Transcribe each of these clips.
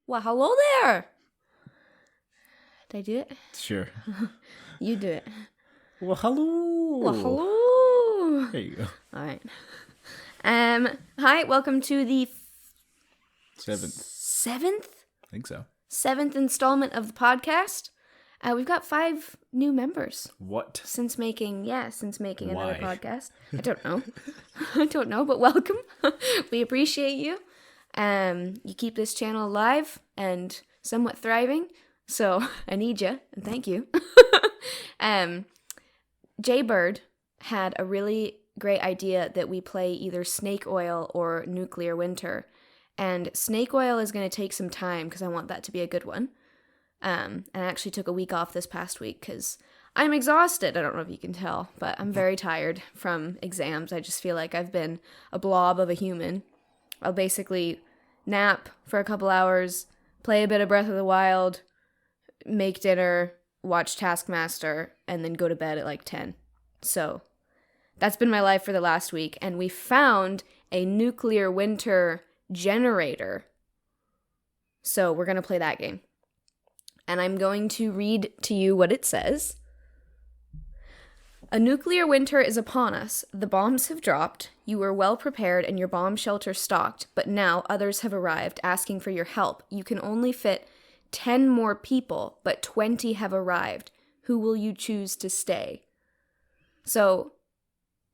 Well, hello there. Did I do it? Sure. You do it. Well, hello. Well, hello. There you go. All right. Hi, welcome to the Seventh. I think so. seventh installment of the podcast. We've got 5 new members. What? Since making another Why? podcast. I don't know. I don't know, but welcome. We appreciate you. You keep this channel alive and somewhat thriving, so I need you, and thank you. Jaybird had a really great idea that we play either Snake Oil or Nuclear Winter, and Snake Oil is going to take some time because I want that to be a good one. And I actually took a week off this past week because I'm exhausted. I don't know if you can tell, but I'm very tired from exams. I just feel like I've been a blob of a human. I'll basically nap for a couple hours, play a bit of Breath of the Wild, make dinner, watch Taskmaster, and then go to bed at like 10. So that's been my life for the last week, and we found a Nuclear Winter generator. So we're going to play that game. And I'm going to read to you what it says. A nuclear winter is upon us. The bombs have dropped. You were well prepared and your bomb shelter stocked, but now others have arrived asking for your help. You can only fit 10 more people, but 20 have arrived. Who will you choose to stay? So,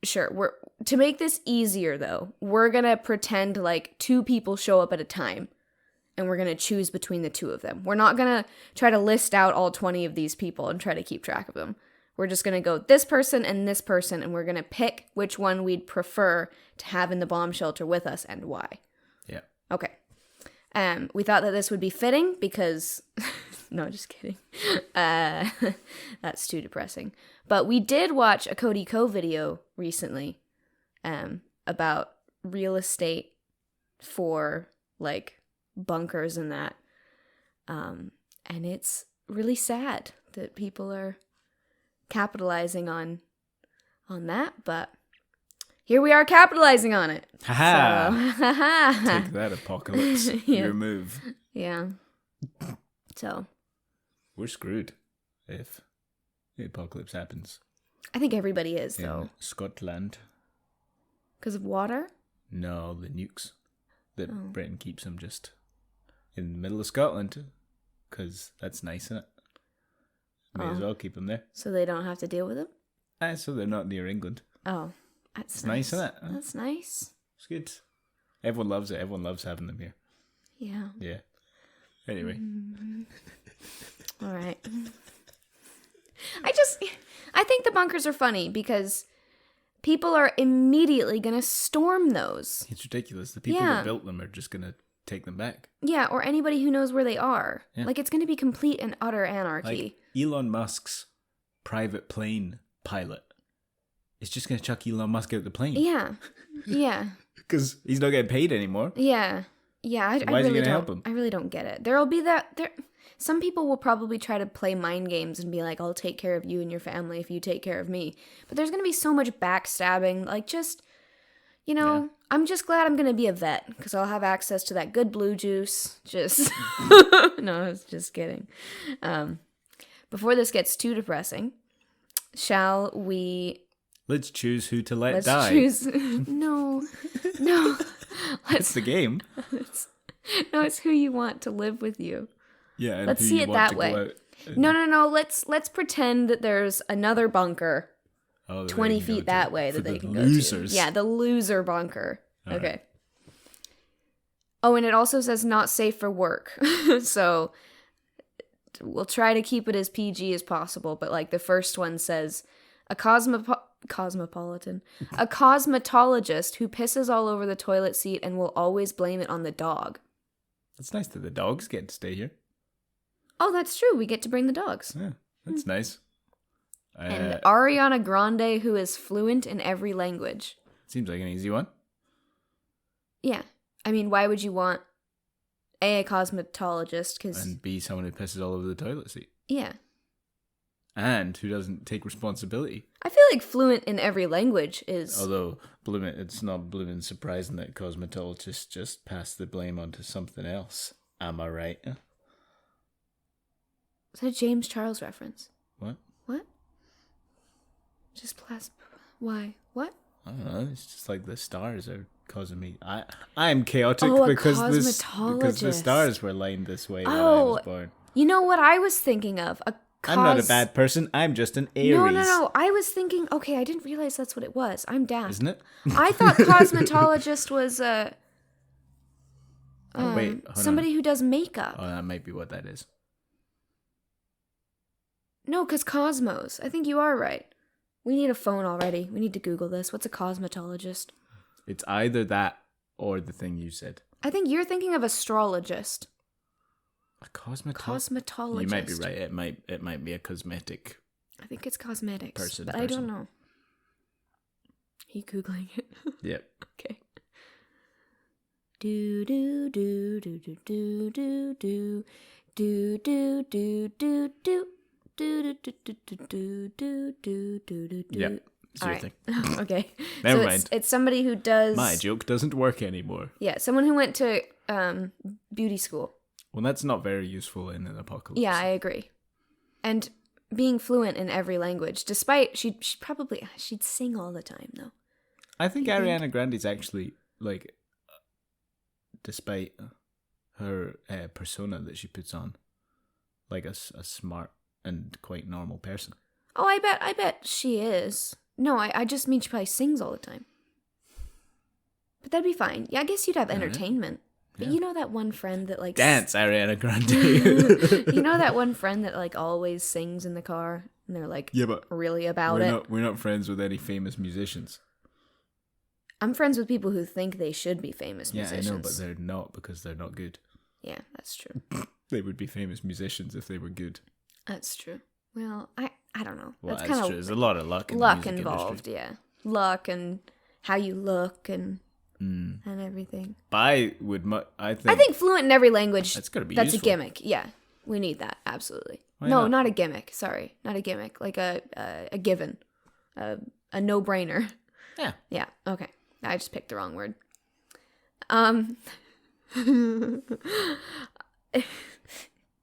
sure, to make this easier though, we're going to pretend like 2 people show up at a time. And we're going to choose between the 2 of them. We're not going to try to list out all 20 of these people and try to keep track of them. We're just going to go this person, and we're going to pick which one we'd prefer to have in the bomb shelter with us and why. Yeah. Okay. We thought that this would be fitting because... no, just kidding. That's too depressing. But we did watch a Cody Co video recently about real estate for, like, bunkers and that. And it's really sad that people are capitalizing on that, but here we are capitalizing on it. Ha so, take that, Apocalypse. Yeah. Your move. Yeah. So we're screwed if the apocalypse happens. I think everybody is, in though. Scotland. Because of water? No, the nukes. That Britain keeps them just in the middle of Scotland, because that's nice, isn't it? May as well keep them there. So they don't have to deal with them? So they're not near England. Oh, that's it's nice, isn't it? That's nice. It's good. Everyone loves it. Everyone loves having them here. Yeah. Yeah. Anyway. All right. I think the bunkers are funny because people are immediately going to storm those. It's ridiculous. The people that built them are just going to take them back. Yeah, or anybody who knows where they are. Yeah. Like, it's going to be complete and utter anarchy. Like Elon Musk's private plane pilot is just going to chuck Elon Musk out the plane. Yeah. Yeah. Because he's not getting paid anymore. Yeah. Yeah. So why is he going to help him? I really don't get it. Some people will probably try to play mind games and be like, I'll take care of you and your family if you take care of me. But there's going to be so much backstabbing. Like, just, I'm just glad I'm going to be a vet because I'll have access to that good blue juice. Just, no, I was just kidding. Before this gets too depressing, shall we... Let's choose who to let die. No. It's the game. It's who you want to live with you. Yeah, and let's see it that way. No. Let's pretend that there's another bunker 20 feet that way that they can go to. Yeah, the loser bunker. All okay. Right. Oh, and it also says not safe for work. So we'll try to keep it as PG as possible. But like the first one says, a cosmopolitan, a cosmetologist who pisses all over the toilet seat and will always blame it on the dog. It's nice that the dogs get to stay here. Oh, that's true. We get to bring the dogs. Yeah, that's nice. And Ariana Grande, who is fluent in every language. Seems like an easy one. Yeah. I mean, why would you want a cosmetologist? And B, someone who pisses all over the toilet seat. Yeah. And who doesn't take responsibility. I feel like fluent in every language is... Although, it's not blooming surprising that cosmetologists just pass the blame onto something else. Am I right? Is that a James Charles reference? What? What? Just plasma. Why? What? I don't know. It's just like the stars are causing me. I'm chaotic Oh, a because cosmetologist. the stars were lined this way when I Oh, was born. you know what I was thinking of? I'm not a bad person. I'm just an Aries. No. I was thinking. Okay, I didn't realize that's what it was. I'm daft. Isn't it? I thought cosmetologist was Oh, wait, hold somebody on. who does makeup. Oh, that might be what that is. No, because Cosmos. I think you are right. We need a phone already. We need to Google this. What's a cosmetologist? It's either that or the thing you said. I think you're thinking of astrologist. A cosmetologist. Cosmetologist. You might be right. It might be a cosmetic. I think it's cosmetics, Person. I don't know. Are you Googling it? Yep. Okay. Do do do do do do do do do do do do do. Yep. It's your thing. Okay. Never mind. It's somebody who does. My joke doesn't work anymore. Yeah, someone who went to beauty school. Well, that's not very useful in an apocalypse. Yeah, I agree. And being fluent in every language, despite she'd sing all the time though. I think Ariana Grande's actually like, despite her persona that she puts on, like a smart and quite normal person. Oh, I bet she is. No, I just mean she probably sings all the time. But that'd be fine. Yeah, I guess you'd have entertainment. But you know that one friend that like dance Ariana Grande. You know that one friend that like always sings in the car and they're like but really about it. We're not friends with any famous musicians. I'm friends with people who think they should be famous musicians. Yeah, I know, but they're not because they're not good. Yeah, that's true. They would be famous musicians if they were good. That's true. Well, I don't know. Well, that's kind of true. There's a lot of luck in the luck music involved. industry. Yeah, luck and how you look and everything. But I think fluent in every languge. That's gotta be That's useful. a gimmick. Yeah, we need that absolutely. Why no, not? not a gimmick. Sorry, not a gimmick. Like a given, a no-brainer. Yeah. Yeah. Okay. I just picked the wrong word.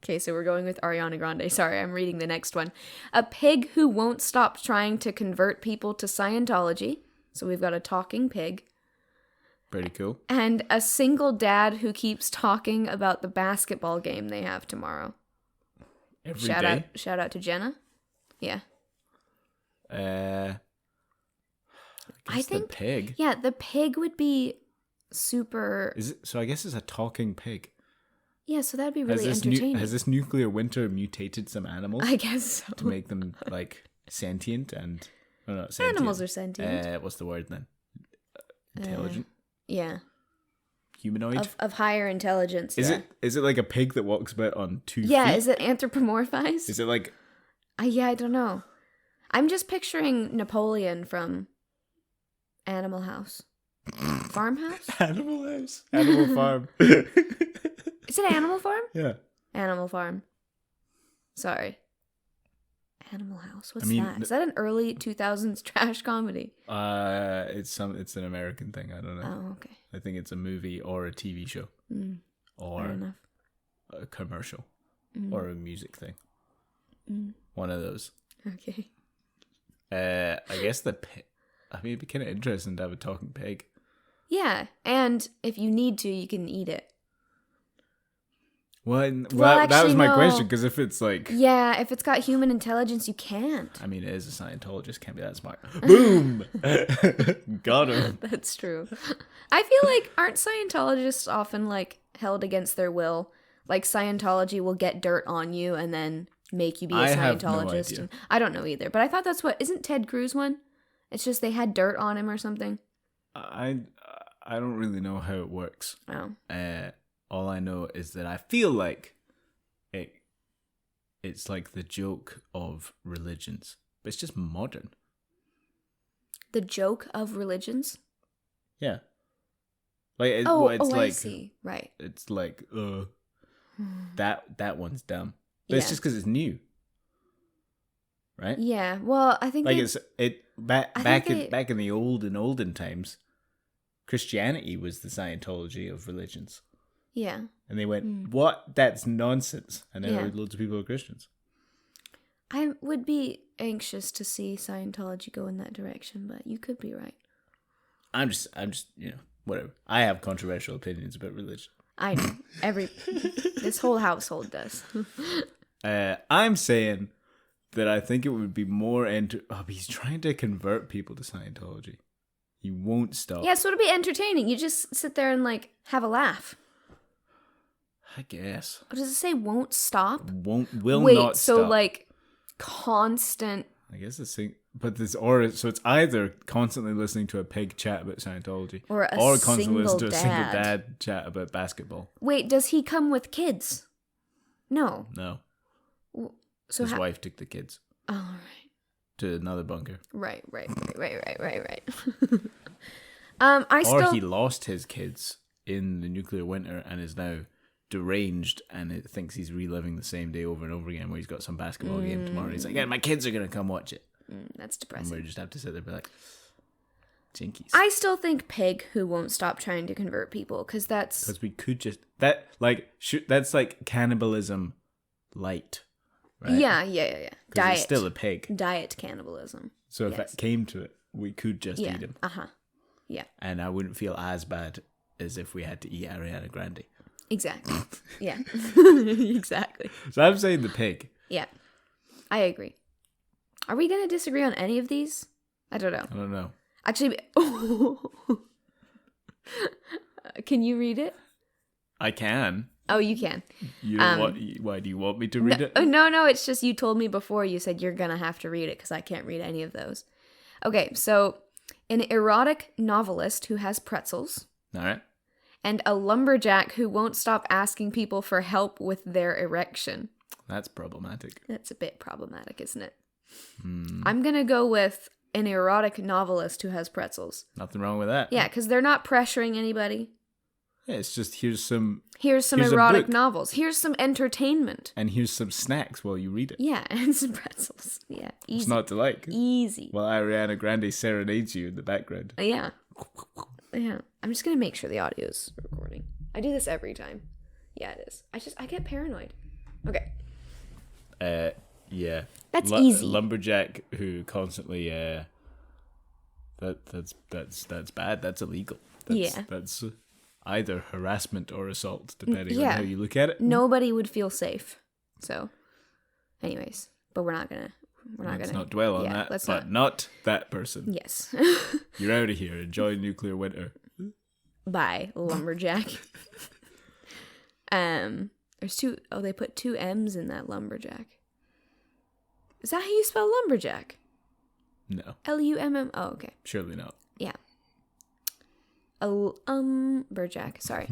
Okay, so we're going with Ariana Grande. Sorry, I'm reading the next one. A pig who won't stop trying to convert people to Scientology. So we've got a talking pig. Pretty cool. And a single dad who keeps talking about the basketball game they have tomorrow. Every day? Shout out to Jenna. Yeah. I think the pig. Yeah, the pig would be super. Is it? So I guess it's a talking pig. Yeah, so that'd be really entertaining. Has this nuclear winter mutated some animals? I guess so. To make them like sentient and not sentient. Animals are sentient. What's the word then? Intelligent. Yeah. Humanoid. Of higher intelligence. Is it like a pig that walks about on 2 feet? Yeah, is it anthropomorphized? Is it like? Yeah, I don't know. I'm just picturing Napoleon from Animal House. Farmhouse? Animal House. Animal Farm. Is it Animal Farm? Yeah. Animal Farm. Sorry. Animal House. What's that? Is that an early 2000s trash comedy? It's an American thing. I don't know. Oh, okay. I think it's a movie or a TV show. Or Fair enough. A commercial. Or a music thing. One of those. Okay. I guess it'd be kind of interesting to have a talking pig. Yeah, and if you need to, you can eat it. Well, Well, that was actually, my no. question, because if it's like... Yeah, if it's got human intelligence, you can't. I mean, it is a Scientologist, can't be that smart. Boom! Got him. That's true. I feel like, aren't Scientologists often, like, held against their will? Like, Scientology will get dirt on you and then make you be a I have no Scientologist. idea. And I don't know either, but I thought that's what... Isn't Ted Cruz one? It's just they had dirt on him or something? I don't really know how it works. Oh. All I know is that I feel like it's like the joke of religions, but it's just modern. The joke of religions? Yeah. Like it's like I see. Right. It's like that one's dumb. But it's just because it's new, right? Yeah. Well, I think like back in the olden times, Christianity was the Scientology of religions. Yeah. And they went, what? That's nonsense. And now Yeah. loads of people are Christians. I would be anxious to see Scientology go in that direction, but you could be right. I'm just, whatever. I have controversial opinions about religion. I know. This whole household does. I'm saying that I think it would be more he's trying to convert people to Scientology. He won't stop. Yeah, so it'll be entertaining. You just sit there and like have a laugh. I guess. What does it say? Won't stop? Will Wait, not stop. so like constant. I guess it's so it's either constantly listening to a pig chat about Scientology Or a constantly listening to a single single dad. dad chat about basketball. Wait, does he come with kids? No. No. So His wife took the kids Oh, right. to another bunker. Right. I Or still. he lost his kids in the nuclear winter and is now deranged and it thinks he's reliving the same day over and over again where he's got some basketball game tomorrow. He's like, yeah, my kids are going to come watch it. That's And depressing. we just have to sit there and be like, jinkies. I still think pig who won't stop trying to convert people because that's. Because we could just... that's like cannibalism light, right? Yeah. 'Cause Diet. it's still a pig. Diet cannibalism. So if Yes. it came to it, we could just Yeah. eat him. Yeah. And I wouldn't feel as bad as if we had to eat Ariana Grande. Exactly. Yeah. Exactly. So I'm saying the pig. Yeah. I agree. Are we going to disagree on any of these? I don't know. I don't know. Actually, can you read it? I can. Oh, you can. You don't why do you want me to read it? No, it's just you told me before, you said you're going to have to read it because I can't read any of those. Okay, so an erotic novelist who has pretzels All right. and a lumberjack who won't stop asking people for help with their erection. That's problematic. That's a bit problematic, isn't it? Hmm. I'm going to go with an erotic novelist who has pretzels. Nothing wrong with that. Yeah, because they're not pressuring anybody. Yeah, it's just here's some Here's a erotic book. novels. Here's some entertainment. and here's some snacks while you read it. Yeah, and some pretzels. Yeah, easy. What's not to like? Easy. While Ariana Grande serenades you in the background. Yeah. Yeah. I'm just going to make sure the audio is recording. I do this every time. Yeah, it is. I get paranoid. Okay. Yeah. That's easy. Lumberjack who constantly that's bad. That's illegal. That's either harassment or assault, depending on how you look at it. Nobody would feel safe. So, anyways, but we're not gonna. Let's not dwell on that. Let's But not that person. Yes. You're out of here. Enjoy nuclear winter. Bye, lumberjack. There's two. Oh, they put two M's in that lumberjack. Is that how you spell lumberjack? No, Lumm. Oh, okay. surely not. Yeah. Lumberjack. Sorry.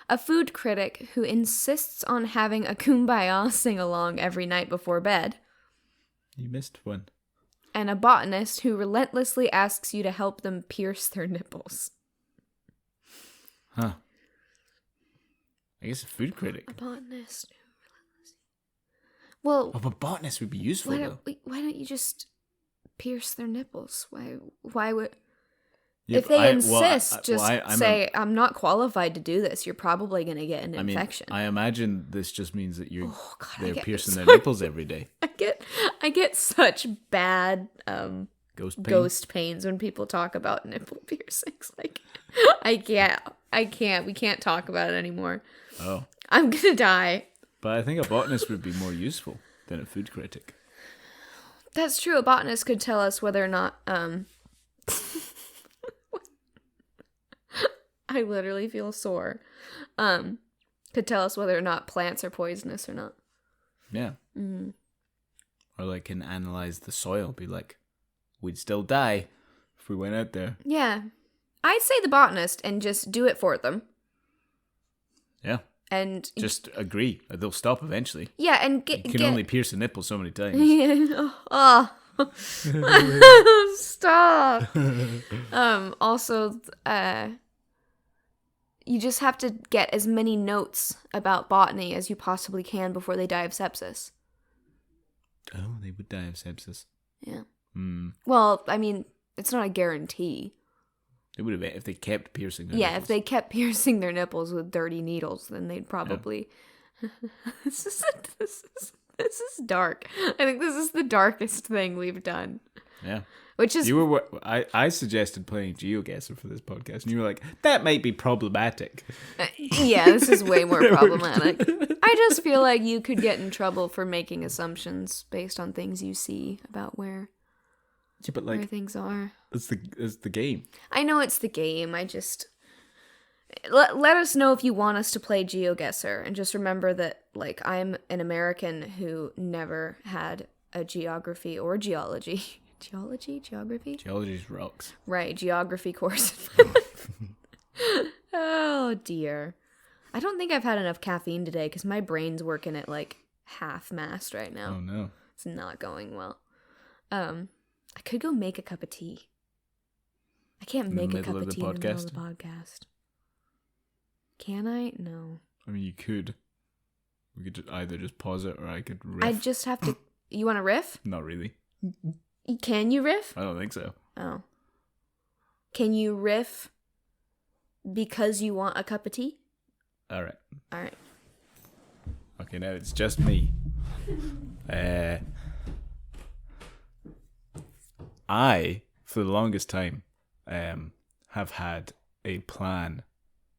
A food critic who insists on having a kumbaya sing along every night before bed. You missed one. And a botanist who relentlessly asks you to help them pierce their nipples. Huh. I guess a food critic. A botanist who relentlessly. Well, Oh, but botanist would be useful, though. why don't you just pierce their nipples? Why would... Yeah, if but they insist, I'm say, I'm not qualified to do this. You're probably going to get an infection. I imagine this just means that they're piercing their sorry. nipples every day. I get such bad Ghost pain. ghost pains when people talk about nipple piercings. Like, I can't. We can't talk about it anymore. Oh. I'm going to die. But I think a botanist would be more useful than a food critic. That's true. A botanist could tell us whether or not... I literally feel sore. Could tell us whether or not plants are poisonous or not. Yeah. Mm. Or like can analyze the soil. Be like, we'd still die if we went out there. Yeah. I'd say the botanist and just do it for them. Yeah. And Just agree. They'll stop eventually. yeah, and You can only pierce the nipple so many times. oh. Stop. Also, you just have to get as many notes about botany as you possibly can before they die of sepsis. Oh, they would die of sepsis. Yeah. Hmm. Well, I mean, it's not a guarantee. They would have if they kept piercing their Yeah, nipples. if they kept piercing their nipples with dirty needles, then they'd probably. This is dark. I think this is the darkest thing we've done. Yeah. Which is I suggested playing GeoGuessr for this podcast, and you were like, that might be problematic. yeah, this is way more problematic. I just feel like you could get in trouble for making assumptions based on things you see about where where things are. It's the game. I know it's the game. I just let us know if you want us to play GeoGuessr, and just remember that like I'm an American who never had a geography or geography. Geology's rocks. Right, geography course in my life. Oh dear. I don't think I've had enough caffeine today because my brain's working at like half mast right now. Oh no. It's not going well. I could go make a cup of tea. I can't make a cup of tea in the middle of the podcast. Can I? No. I mean, you could. We could either just pause it or I could riff. I just have to. You want to riff? Not really. Can you riff? I don't think so. Oh. Can you riff because you want a cup of tea? All right. Okay, now it's just me. I, for the longest time, have had a plan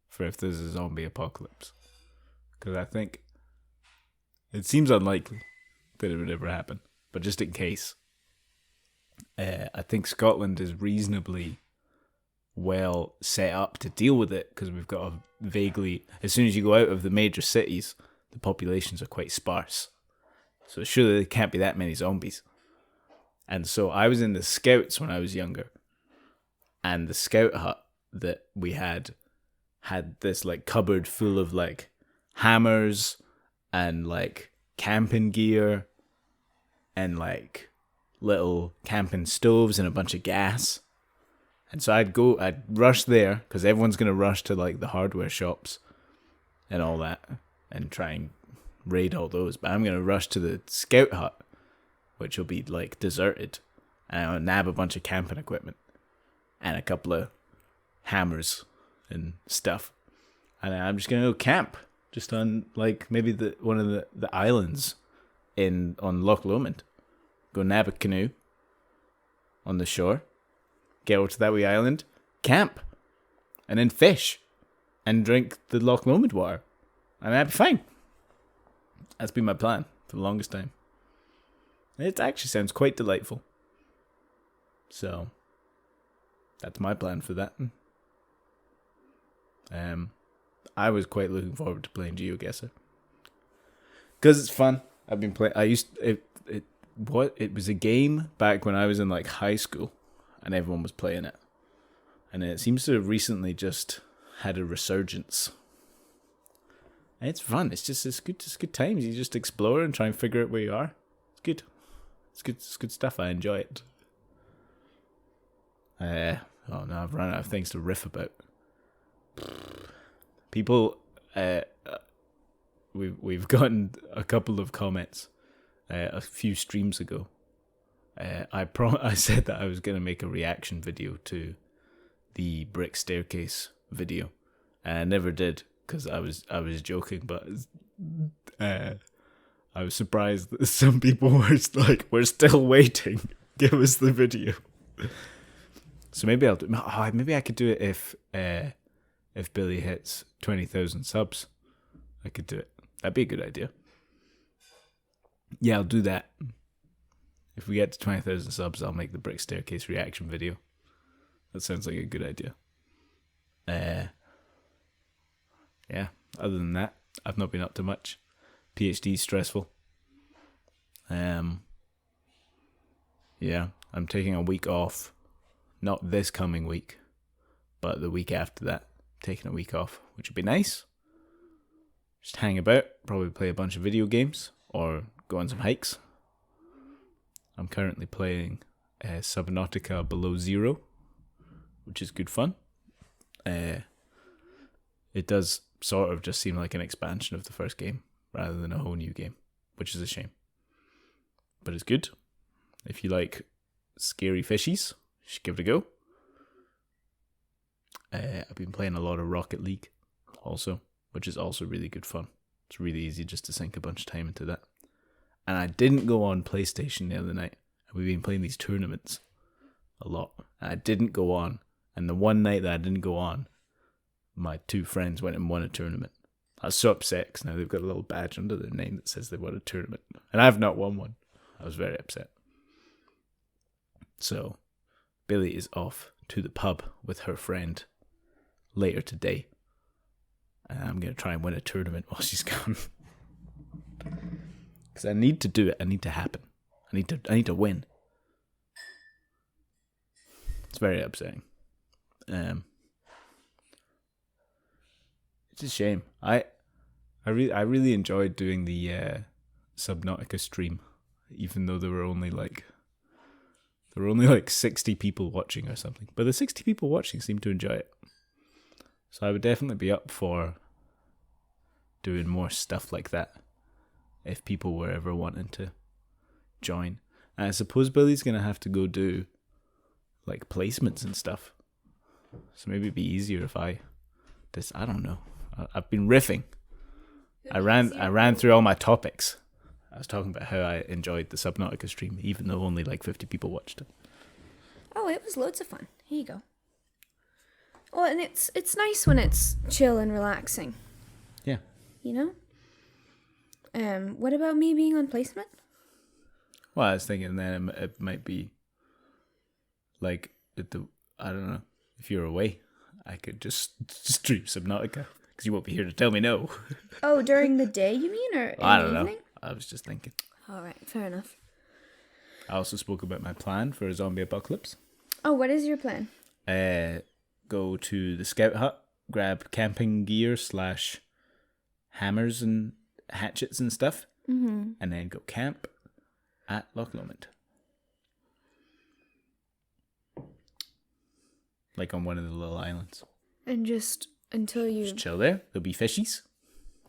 for if there's a zombie apocalypse. Because I think it seems unlikely that it would ever happen. But just in case, I think Scotland is reasonably well set up to deal with it because we've got a vaguely, as soon as you go out of the major cities, the populations are quite sparse. So surely there can't be that many zombies. And so I was in the Scouts when I was younger. And the Scout hut that we had this like cupboard full of like hammers and like camping gear and like little camping stoves and a bunch of gas. And so I'd rush there because everyone's going to rush to like the hardware shops and all that and try and raid all those. But I'm going to rush to the Scout hut, which will be like deserted, and I'll nab a bunch of camping equipment and a couple of hammers and stuff, and I'm just gonna go camp just on like maybe one of the islands on Loch Lomond. Go nab a canoe on the shore, get over to that wee island, camp, and then fish and drink the Loch Lomond water, and I'd be fine. That's been my plan for the longest time. It actually sounds quite delightful. So, that's my plan for that. I was quite looking forward to playing GeoGuessr. Because it's fun. I've been playing... It was a game back when I was in like high school and everyone was playing it. And it seems to have recently just had a resurgence. And it's fun. It's good times. You just explore and try and figure out where you are. It's good. It's good stuff. I enjoy it. Oh no, I've run out of things to riff about. People, we've gotten a couple of comments a few streams ago. I said that I was gonna make a reaction video to the brick staircase video, and I never did because I was joking, but I was surprised that some people were like, "We're still waiting. Give us the video." So maybe maybe I could do it if Billie hits 20,000 subs. I could do it. That'd be a good idea. Yeah, I'll do that. If we get to 20,000 subs, I'll make the brick staircase reaction video. That sounds like a good idea. Yeah. Other than that, I've not been up to much. PhD's stressful. Yeah, I'm taking a week off. Not this coming week, but the week after that. Taking a week off, which would be nice. Just hang about, probably play a bunch of video games, or go on some hikes. I'm currently playing Subnautica Below Zero, which is good fun. It does sort of just seem like an expansion of the first game, rather than a whole new game, which is a shame. But it's good. If you like scary fishies, you should give it a go. I've been playing a lot of Rocket League also, which is also really good fun. It's really easy just to sink a bunch of time into that. And I didn't go on PlayStation the other night. We've been playing these tournaments a lot. And I didn't go on. And the one night that I didn't go on, my two friends went and won a tournament. I was so upset because now they've got a little badge under their name that says they won a tournament. And I've not won one. I was very upset. So, Billie is off to the pub with her friend later today. And I'm going to try and win a tournament while she's gone. Because I need to do it. I need to happen. I need to win. It's very upsetting. It's a shame. I really enjoyed doing the Subnautica stream, even though there were only like 60 people watching or something. But the 60 people watching seemed to enjoy it. So I would definitely be up for doing more stuff like that if people were ever wanting to join. And I suppose Billie's going to have to go do like placements and stuff. So maybe it'd be easier if I don't know. I've been riffing. I ran through all my topics. I was talking about how I enjoyed the Subnautica stream, even though only like 50 people watched it. Oh, it was loads of fun. Here you go. Well, and it's nice when it's chill and relaxing. Yeah. You know? What about me being on placement? Well, I was thinking then it might be like I don't know, if you're away, I could just stream Subnautica because you won't be here to tell me no. Oh, during the day, you mean, or in I the don't know. evening? I was just thinking. All right, fair enough. I also spoke about my plan for a zombie apocalypse. Oh, what is your plan? Go to the scout hut, grab camping gear / hammers and hatchets and stuff, and then go camp at Loch Lomond. Like on one of the little islands. And just until you... Just chill there. There'll be fishies.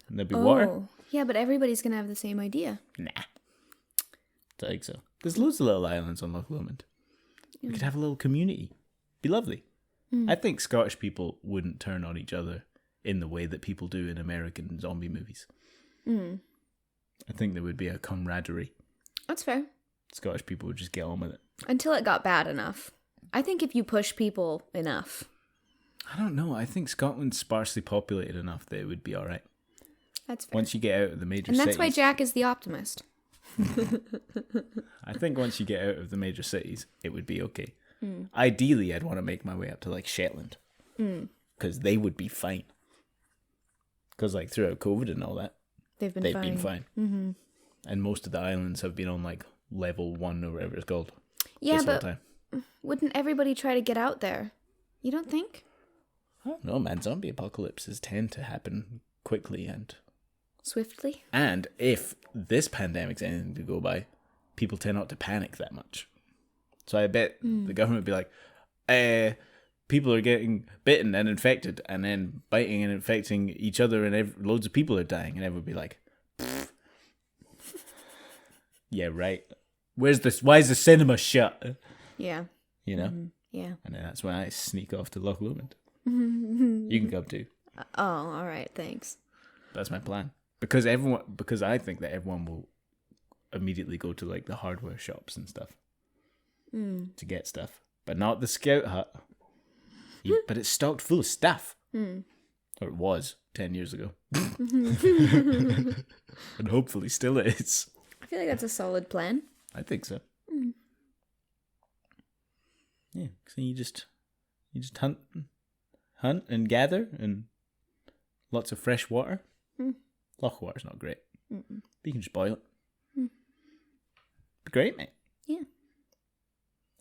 And there'll be water. Yeah, but everybody's going to have the same idea. Nah. Don't think so. There's loads of little islands on Loch Lomond. We could have a little community. Be lovely. I think Scottish people wouldn't turn on each other in the way that people do in American zombie movies. I think there would be a camaraderie. That's fair. Scottish people would just get on with it. Until it got bad enough. I think if you push people enough. I don't know. I think Scotland's sparsely populated enough that it would be alright. That's fair. Once you get out of the major cities. And cities. that's why Jack is the optimist. I think once you get out of the major cities, it would be okay. Ideally, I'd want to make my way up to like Shetland. Because they would be fine. Because like throughout COVID and all that, they've been fine. Mm-hmm. And most of the islands have been on like level 1 or whatever it's called. Yeah, but wouldn't everybody try to get out there? You don't think? I don't know, man. Zombie apocalypses tend to happen quickly and... swiftly? And if this pandemic's anything to go by, people tend not to panic that much. So I bet the government would be like, people are getting bitten and infected and then biting and infecting each other and loads of people are dying. And everyone would be like, yeah, right. Why is the cinema shut? Yeah. You know? Yeah. And then that's when I sneak off to Loch Lomond. You can come too. Oh, all right. Thanks. That's my plan. Because I think that everyone will immediately go to like the hardware shops and stuff to get stuff, but not the scout hut. But it's stocked full of stuff, or it was 10 years ago, and hopefully still is. I feel like that's a solid plan. I think so. Yeah, so you just hunt and gather and lots of fresh water. Loch water's not great. But you can just boil it. Be great, mate. Yeah.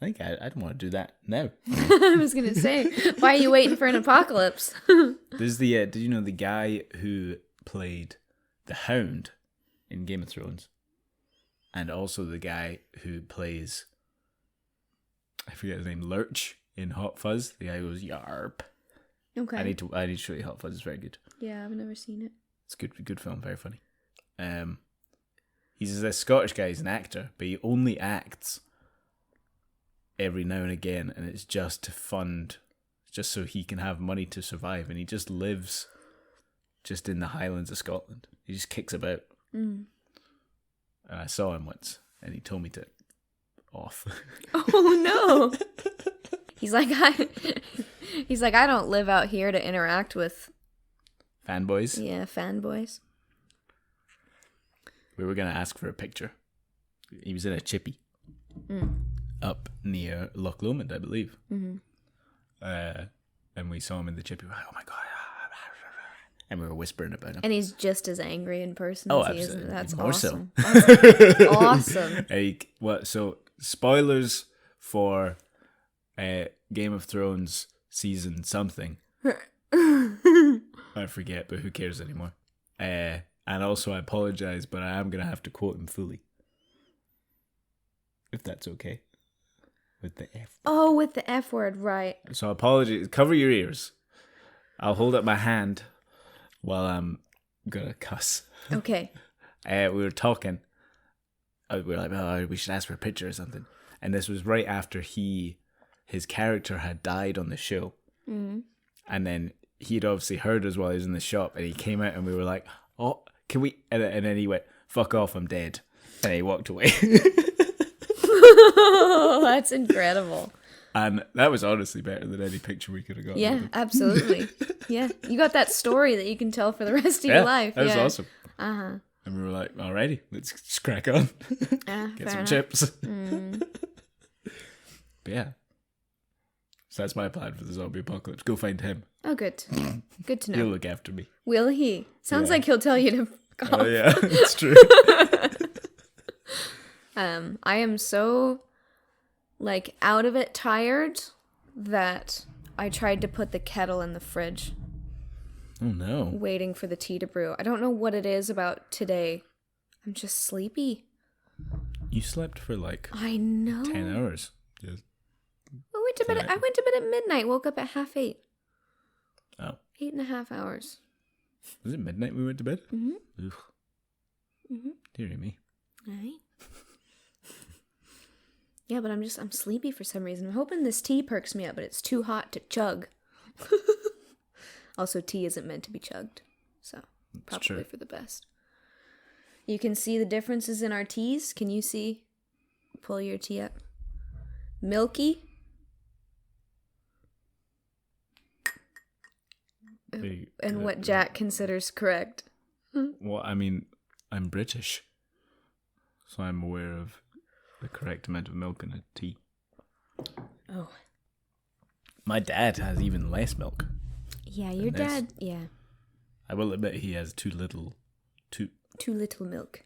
I think I don't want to do that now. I was going to say, why are you waiting for an apocalypse? There's the, did you know the guy who played the Hound in Game of Thrones? And also the guy who plays, I forget his name, Lurch in Hot Fuzz. The guy who goes, yarp. Okay. I need to show you Hot Fuzz. It's very good. Yeah, I've never seen it. It's good film, very funny. He's a Scottish guy, he's an actor, but he only acts every now and again, and it's just just so he can have money to survive, and he just lives just in the Highlands of Scotland. He just kicks about. And I saw him once, and he told me to off. Oh no. He's like, I don't live out here to interact with fanboys. Yeah, fanboys. We were going to ask for a picture. He was in a chippy up near Loch Lomond, I believe. And we saw him in the chippy. We were like, oh my God. And we were whispering about him. And he's just as angry in person Oh, as he absolutely. is. That's More awesome. so. That's awesome. So, spoilers for Game of Thrones season something. I forget, but who cares anymore? And also, I apologize, but I am going to have to quote him fully. If that's okay. With the F. Oh, with the F word, right. So apologies. Cover your ears. I'll hold up my hand while I'm going to cuss. Okay. We were talking. We were like, oh, we should ask for a picture or something. And this was right after his character had died on the show. And then he'd obviously heard us while he was in the shop, and he came out and we were like, oh, can we? And then he went, fuck off, I'm dead. And he walked away. Oh, that's incredible. And that was honestly better than any picture we could have got. Yeah, absolutely. Yeah, you got that story that you can tell for the rest of your life. That was yeah. awesome. And we were like, alrighty, let's just crack on. Get some chips. But yeah. So that's my plan for the zombie apocalypse. Go find him. Oh, good. Good to know. He'll look after me. Will he? Sounds like he'll tell you to fuck off. Oh yeah, it's true. I am so, out of it tired that I tried to put the kettle in the fridge. Oh no. Waiting for the tea to brew. I don't know what it is about today. I'm just sleepy. You slept for I know. 10 hours. Yes. I went to bed at midnight, woke up at 8:30. Oh. 8.5 hours. Was it midnight we went to bed? Mm-hmm. Ugh. Dear me. Right. Yeah, but I'm sleepy for some reason. I'm hoping this tea perks me up, but it's too hot to chug. Also, tea isn't meant to be chugged, so probably for the best. You can see the differences in our teas. Can you see? Pull your tea up. Milky. And what Jack considers correct. Well, I mean, I'm British, so I'm aware of the correct amount of milk in a tea. Oh. My dad has even less milk. Yeah, your dad, yeah. I will admit he has too little milk.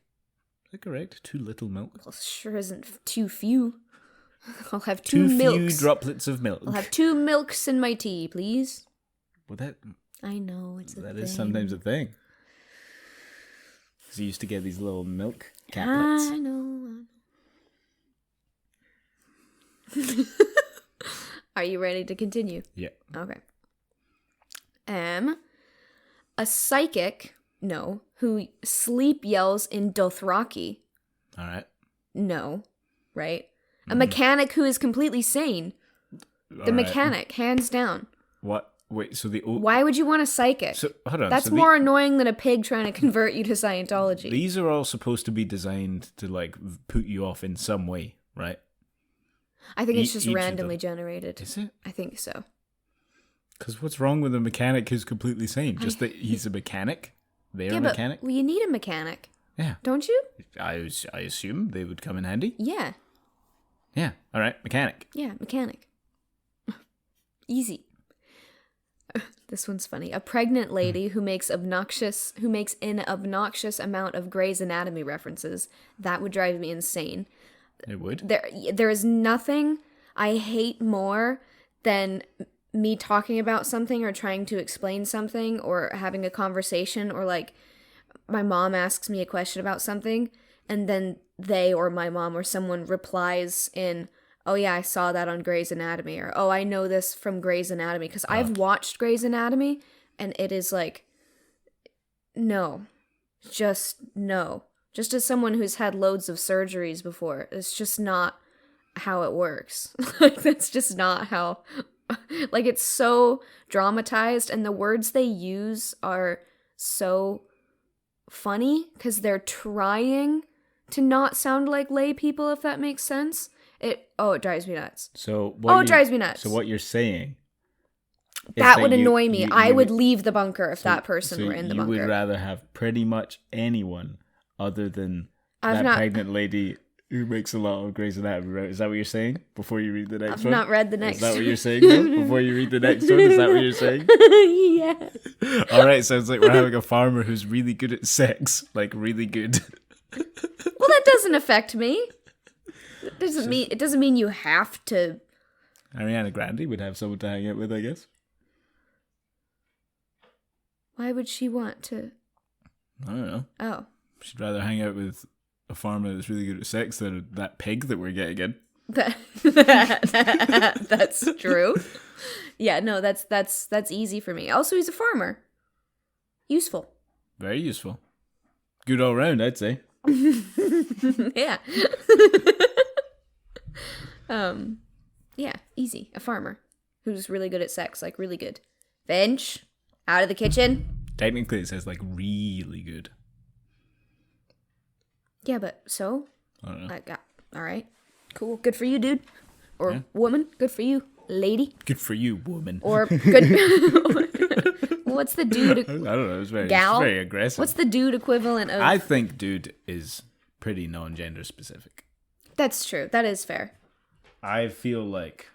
Is that correct? Too little milk? Well, sure isn't too few. I'll have two milks. 2 droplets of milk. I'll have 2 milks in my tea, please. Well, that... I know, it's a thing. That is sometimes a thing. Because you used to get these little milk caplets. I know. Are you ready to continue? Yeah. Okay. A psychic, who sleep yells in Dothraki. All right. No, right? A mechanic who is completely sane. The mechanic, hands down. What? Wait, so the... Why would you want a psychic? So, hold on. That's more annoying than a pig trying to convert you to Scientology. These are all supposed to be designed to, put you off in some way, right? I think it's just randomly generated. Is it? I think so. Because what's wrong with a mechanic who's completely sane? Just that he's a mechanic? They're a mechanic? Well, you need a mechanic. Yeah. Don't you? I assume they would come in handy. Yeah. Yeah. All right. Mechanic. Yeah, mechanic. Easy. This one's funny. A pregnant lady who makes an obnoxious amount of Grey's Anatomy references. That would drive me insane. It would? There is nothing I hate more than me talking about something or trying to explain something or having a conversation, or my mom asks me a question about something and then they or my mom or someone replies in, oh yeah, I saw that on Grey's Anatomy, or oh, I know this from Grey's Anatomy, because I've watched Grey's Anatomy and it is no. Just no. Just as someone who's had loads of surgeries before, it's just not how it works. That's just not how Like, it's so dramatized, and the words they use are so funny because they're trying to not sound like lay people, if that makes sense. It drives me nuts. It drives me nuts. So what you're saying that would annoy me. I would leave the bunker if that person were in the bunker. You would rather have pretty much anyone other than pregnant lady who makes a lot of Grey's Anatomy, right? Is that what you're saying? Before you read the next one? I've not read the next one. Is that what you're saying? No? Before you read the next one? Is that what you're saying? Yeah. Alright, sounds like we're having a farmer who's really good at sex. Like, really good. Well, that doesn't affect me. It doesn't mean you have to. Ariana Grande would have someone to hang out with, I guess. Why would she want to? I don't know. Oh. She'd rather hang out with a farmer that's really good at sex than that pig that we're getting in. That's true. Yeah, no, that's easy for me. Also, he's a farmer. Useful. Very useful. Good all round, I'd say. Yeah. Yeah, easy. A farmer who's really good at sex, like really good. Finch, out of the kitchen. Technically, it says like really good. Yeah, but so? I don't know. All right. Cool. Good for you, dude. Or woman. Good for you, lady. Good for you, woman. Or good. What's the dude? I don't know. It's very aggressive. What's the dude equivalent of? I think dude is pretty non-gender specific. That's true. That is fair. I feel like.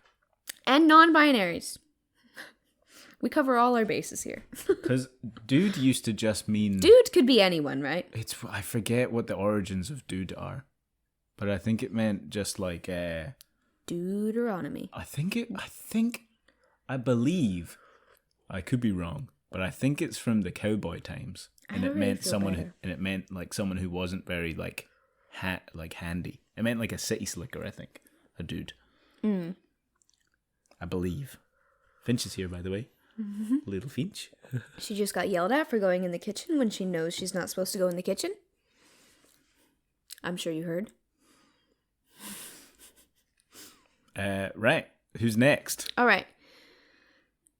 And non-binaries. We cover all our bases here. Because dude used to just mean... Dude could be anyone, right? I forget what the origins of dude are. But I think it meant just like... Deuteronomy. I believe, I could be wrong, but I think it's from the cowboy times. And it meant someone who wasn't very like handy. It meant like a city slicker, I think. A dude. I believe. Finch is here, by the way. Mm-hmm. Little Finch. She just got yelled at for going in the kitchen when she knows she's not supposed to go in the kitchen. I'm sure you heard. Right. Who's next? All right.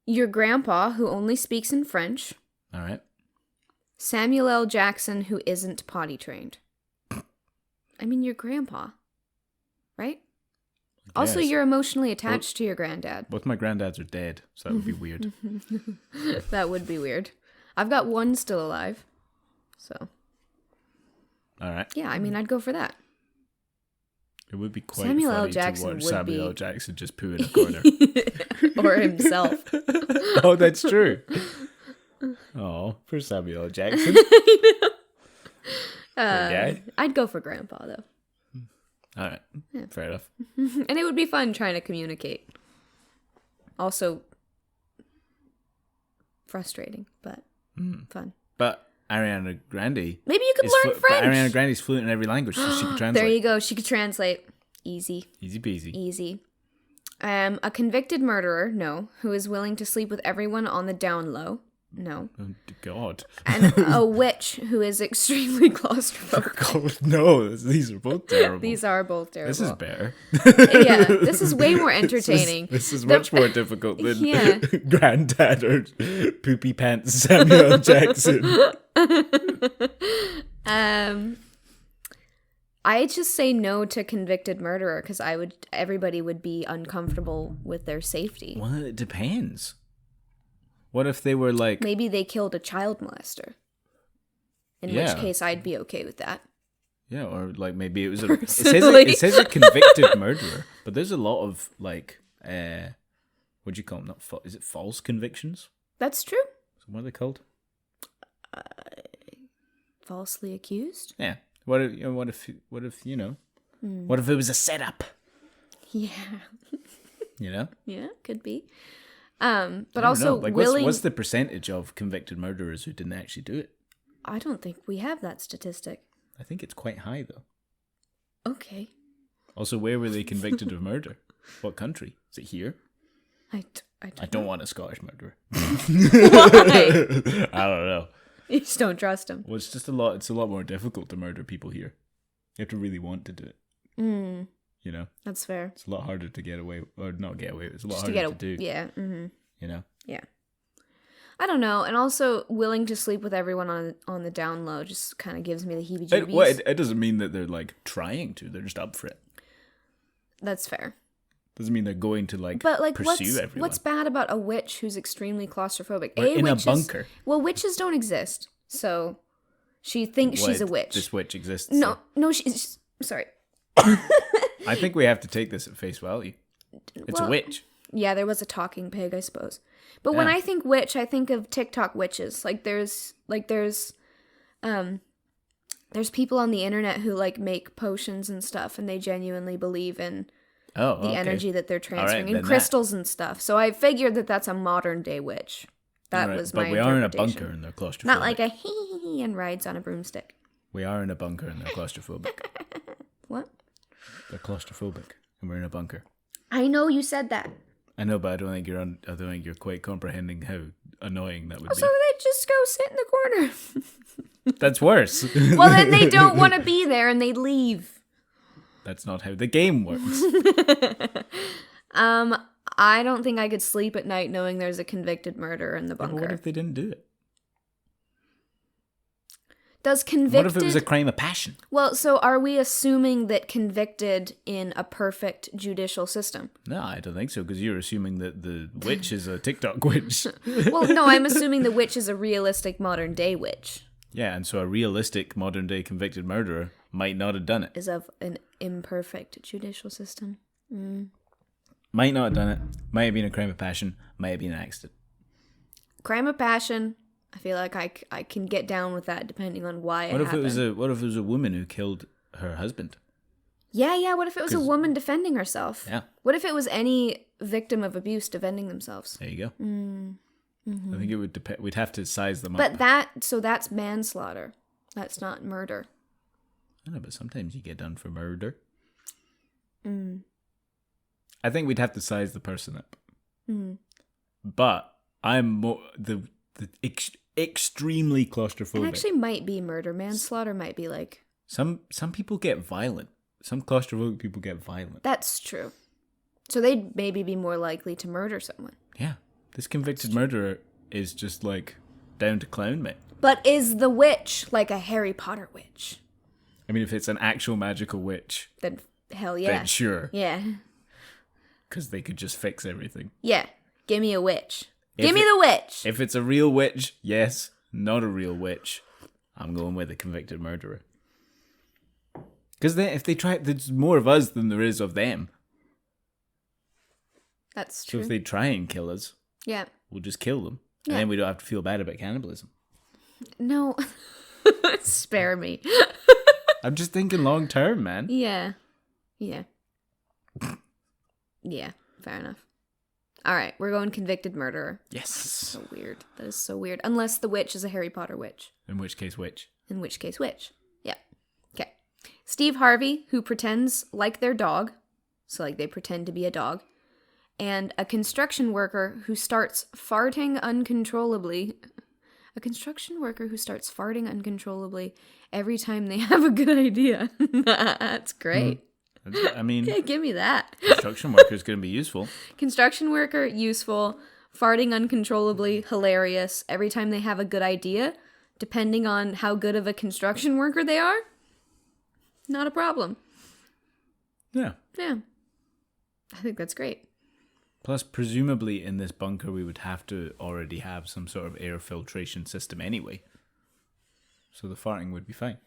Your grandpa, who only speaks in French. All right. Samuel L. Jackson, who isn't potty trained. I mean, your grandpa. Right? Also, you're emotionally attached to your granddad. Both my granddads are dead, so that would be weird. That would be weird. I've got one still alive. So. All right. Yeah, I mean, I'd go for that. It would be quite Samuel funny L. Jackson to watch would Samuel be... L. Jackson just poo in a corner. Or himself. Oh, that's true. Oh, for Samuel L. Jackson. I'd go for grandpa, though. All right. Yeah. Fair enough. And it would be fun trying to communicate. Also, frustrating, but fun. But Ariana Grande... Maybe you could learn French. But Ariana Grande's fluent in every language, so she could translate. There you go. She could translate. Easy. Easy peasy. Easy. A convicted murderer, no. Who is willing to sleep with everyone on the down low. No. Oh, God. And a witch who is extremely claustrophobic. No, these are both terrible. These are both terrible. This is better. Yeah, this is way more entertaining. This is much more difficult than Granddad or Poopy Pants Samuel L. Jackson. I just say no to convicted murderer because everybody would be uncomfortable with their safety. Well, it depends. What if they were like... Maybe they killed a child molester. In which case, I'd be okay with that. Yeah, or like maybe it was a... It says a convicted murderer, but there's a lot of like... what do you call them? Is it false convictions? That's true. So what are they called? Falsely accused? Yeah. What if it was a setup? Yeah. You know? Yeah, could be. But also, like, what's the percentage of convicted murderers who didn't actually do it? I don't think we have that statistic. I think it's quite high, though. Okay. Also, where were they convicted of murder? What country? Is it here? I don't want a Scottish murderer. Why? I don't know. You just don't trust him. Well, it's a lot more difficult to murder people here. You have to really want to do it. You You know, That's fair. it's a lot harder to get away, or not get away. It's a lot Just harder to do. Yeah. Mm-hmm. You know. Yeah. I don't know, and also willing to sleep with everyone on the down low just kind of gives me the heebie-jeebies. It doesn't mean that they're like trying to. They're just up for it. That's fair. Doesn't mean they're going to like, but like pursue everyone. What's bad about a witch who's extremely claustrophobic? Or in a bunker. Well, witches don't exist, so she thinks she's a witch. This witch exists. No, she's sorry. I think we have to take this at face value. It's a witch. Yeah, there was a talking pig, I suppose. But when I think witch, I think of TikTok witches. There's people on the internet who like make potions and stuff, and they genuinely believe in the energy that they're transferring and crystals and stuff. So I figured that that's a modern day witch. That was my interpretation. But we are in a bunker and they're claustrophobic. Not like a hee and rides on a broomstick. We are in a bunker and they're claustrophobic. What? They're claustrophobic and we're in a bunker. I know you said that. I know, but I don't think you're quite comprehending how annoying that would be. So they just go sit in the corner. That's worse. Well, then they don't want to be there and they leave. That's not how the game works. I don't think I could sleep at night knowing there's a convicted murderer in the bunker. But what if they didn't do it? Does convicted... What if it was a crime of passion? Well, so are we assuming that convicted in a perfect judicial system? No, I don't think so, because you're assuming that the witch is a TikTok witch. Well, no, I'm assuming the witch is a realistic modern day witch. Yeah, and so a realistic modern day convicted murderer might not have done it. Is of an imperfect judicial system. Mm. Might not have done it. Might have been a crime of passion. Might have been an accident. Crime of passion... I feel like I can get down with that depending on why it happened. What if it was a woman who killed her husband? Yeah. What if it was a woman defending herself? Yeah. What if it was any victim of abuse defending themselves? There you go. Mm-hmm. I think it would depend. We'd have to size them up. But that's manslaughter. That's not murder. I know, but sometimes you get done for murder. Mm. I think we'd have to size the person up. Mm. But I'm more extremely claustrophobic. It actually might be murder. Manslaughter might be like... Some people get violent. Some claustrophobic people get violent. That's true. So they'd maybe be more likely to murder someone. Yeah. This convicted murderer is just like down to clown me. But is the witch like a Harry Potter witch? I mean, if it's an actual magical witch... Then hell yeah. Then sure. Yeah. Because they could just fix everything. Yeah. Give me a witch. Give me the witch. If it's a real witch, yes. Not a real witch, I'm going with a convicted murderer. Because if they try, there's more of us than there is of them. That's true. So if they try and kill us, we'll just kill them. Yeah. And then we don't have to feel bad about cannibalism. No. Spare me. I'm just thinking long term, man. Yeah. Yeah, fair enough. All right, we're going convicted murderer. Yes. That's so weird. That is so weird. Unless the witch is a Harry Potter witch. In which case, witch. In which case, witch. Yeah. Okay. Steve Harvey, who pretends like their dog. So, like, they pretend to be a dog. And a construction worker who starts farting uncontrollably. A construction worker who starts farting uncontrollably every time they have a good idea. That's great. I mean, yeah, give me that. Construction worker is going to be useful. Construction worker, useful. Farting uncontrollably, hilarious. Every time they have a good idea, depending on how good of a construction worker they are, not a problem. Yeah. Yeah. I think that's great. Plus, presumably in this bunker, we would have to already have some sort of air filtration system anyway. So the farting would be fine.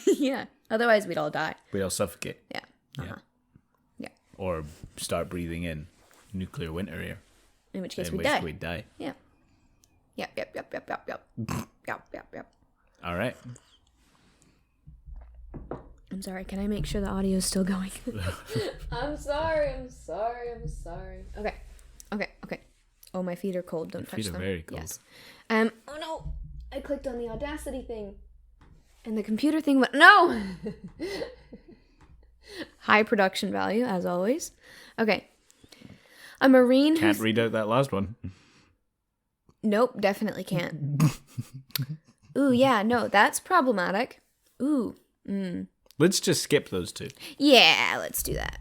Yeah. Otherwise, we'd all die. We'd all suffocate. Yeah. Uh-huh. Yeah. Or start breathing in nuclear winter air. In which case we'd die. Yeah. Yep. All right. I'm sorry. Can I make sure the audio is still going? I'm sorry. Okay. Oh, my feet are cold. Don't touch them. Feet are very cold. Yes. Oh no! I clicked on the Audacity thing, and the computer thing went no. High production value, as always. Okay. A Marine can't read out that last one. Nope, definitely can't. Ooh, yeah, no, that's problematic. Ooh, Let's just skip those two. Yeah, let's do that.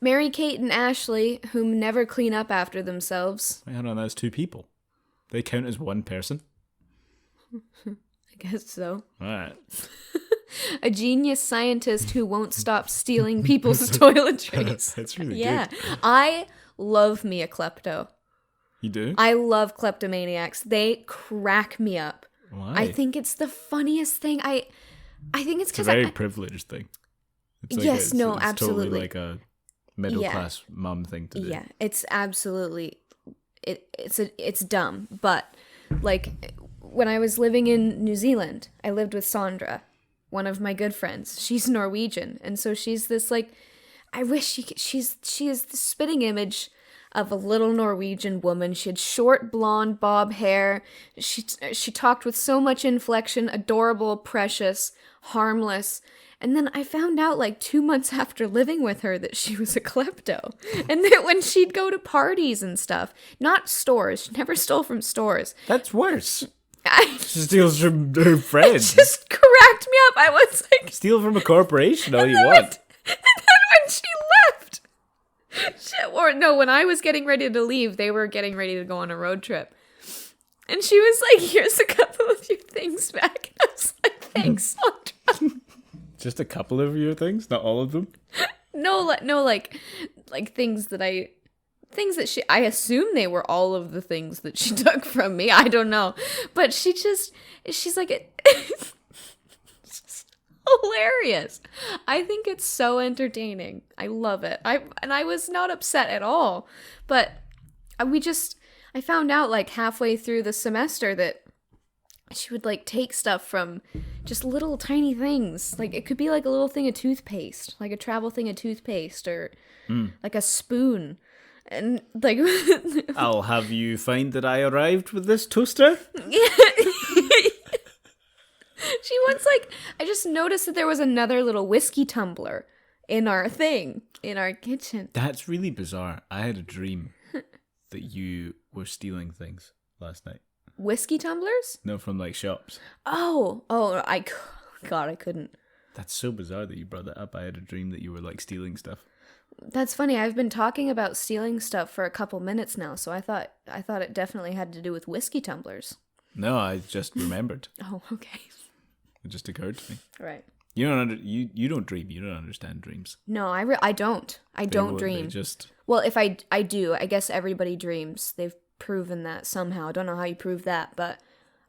Mary Kate and Ashley, whom never clean up after themselves. Wait, hold on, that's two people. They count as one person? I guess so. Alright. A genius scientist who won't stop stealing people's toiletries. That's really Yeah. good. I love me a klepto. You do? I love kleptomaniacs. They crack me up. Why? I think it's the funniest thing. I think it's It's a because very privileged thing. It's Yes, no, it's absolutely. Totally like a middle class mum thing to do. Yeah, it's absolutely it's dumb, but like when I was living in New Zealand, I lived with Sandra, one of my good friends. She's Norwegian, and so she's this like I wish she is the spitting image of a little Norwegian woman. She had short blonde bob hair. She talked with so much inflection, adorable, precious, harmless. And then I found out like 2 months after living with her that she was a klepto. And that when she'd go to parties and stuff, not stores, she never stole from stores. That's worse. She She steals from her friends. just cracked me up. I was like, Steal from a corporation all you want. and then when she left, when I was getting ready to leave, they were getting ready to go on a road trip. And she was like, here's a couple of your things back. And I was like, thanks, Sandra. Just a couple of your things, not all of them. No, like things that I assume they were all of the things that she took from me. I don't know. But she's like, it's just hilarious. I think it's so entertaining. I love it. I was not upset at all. But I found out like halfway through the semester that she would like take stuff from just little tiny things. Like it could be like a little thing of toothpaste, like a travel thing of toothpaste, or like a spoon. And like I'll have you find that I arrived with this toaster. She once I just noticed that there was another little whiskey tumbler in our kitchen. That's really bizarre. I had a dream that you were stealing things last night. Whiskey tumblers? No, from like shops. God, I couldn't. That's so bizarre that you brought that up. I had a dream that you were like stealing stuff. That's funny. I've been talking about stealing stuff for a couple minutes now, so I thought it definitely had to do with whiskey tumblers. No, I just remembered. Oh, okay. It just occurred to me. Right. You don't dream. You don't understand dreams. No, I don't. I don't dream. Well, if I do, I guess everybody dreams. They've proven that somehow. I don't know how you prove that, but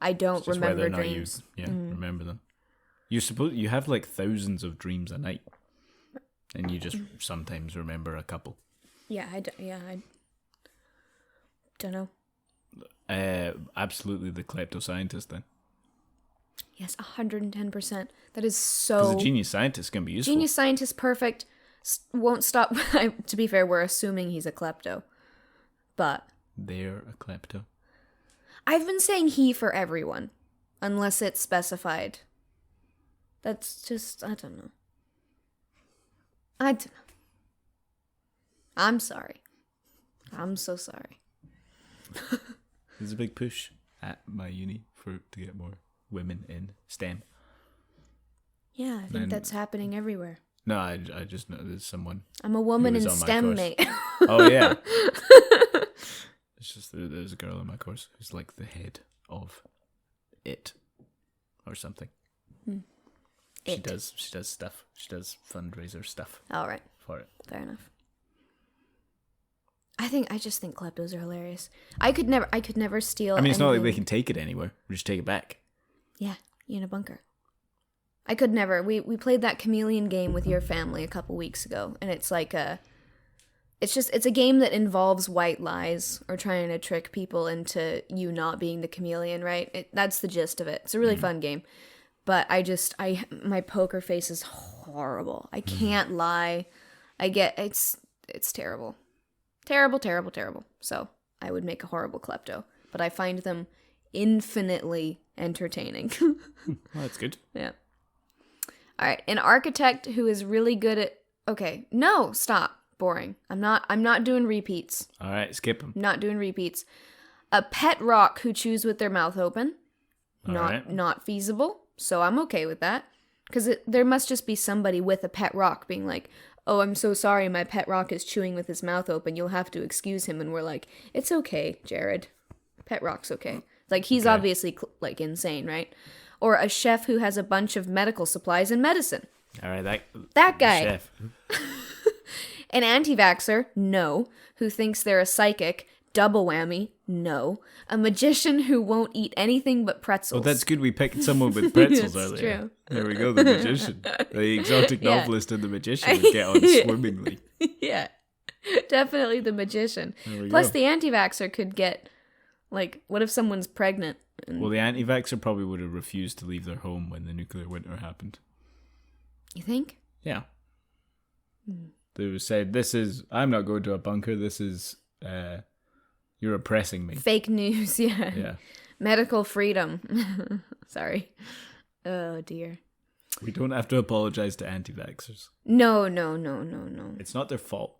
I don't remember dreams. Remember them. You have like thousands of dreams a night, and you just sometimes remember a couple. Yeah, I don't know. Absolutely the klepto scientist then. Yes, 110%. That is so... Because a genius scientist can be useful. Genius scientist, perfect. Won't stop... To be fair, we're assuming he's a klepto. But... They're a klepto. I've been saying he for everyone. Unless it's specified. That's just... I don't know. I'm sorry. I'm so sorry. There's a big push at my uni to get more women in STEM. Yeah, I think that's happening everywhere. No, I just know there's someone. I'm a woman in STEM, mate. Oh yeah. It's just there's a girl in my course who's like the head of it or something. She does stuff. She does fundraiser stuff. All right. For it. Fair enough. I just think kleptos are hilarious. I could never steal. I mean, it's anything. not like they can take it anywhere. We just take it back. Yeah, in a bunker. I could never. We played that chameleon game with your family a couple weeks ago, and it's like it's a game that involves white lies or trying to trick people into you not being the chameleon, right? That's the gist of it. It's a really fun game. But my poker face is horrible. I can't lie. It's terrible. Terrible, terrible, terrible. So I would make a horrible klepto. But I find them infinitely entertaining. Well, that's good. Yeah. All right. An architect who is really good at... Okay. No, stop. Boring. I'm not doing repeats. All right, skip them. Not doing repeats. A pet rock who chews with their mouth open. not feasible. So I'm okay with that. Because there must just be somebody with a pet rock being like, oh, I'm so sorry, my pet rock is chewing with his mouth open. You'll have to excuse him. And we're like, it's okay, Jared. Pet rock's okay. Like, he's obviously, like, insane, right? Or a chef who has a bunch of medical supplies and medicine. All right, that guy. Chef. An anti-vaxxer? No. Who thinks they're a psychic? Double whammy? No. A magician who won't eat anything but pretzels. Well, that's good. We picked someone with pretzels earlier. True. There we go, the magician. The exotic novelist and the magician would get on swimmingly. Yeah. Definitely the magician. Plus, the anti-vaxxer could get, like, what if someone's pregnant? Well, the anti-vaxxer probably would have refused to leave their home when the nuclear winter happened. You think? Yeah. They would say, I'm not going to a bunker, this is, you're oppressing me. Fake news, yeah. Yeah. Medical freedom. Sorry. Oh, dear. We don't have to apologize to anti-vaxxers. No. It's not their fault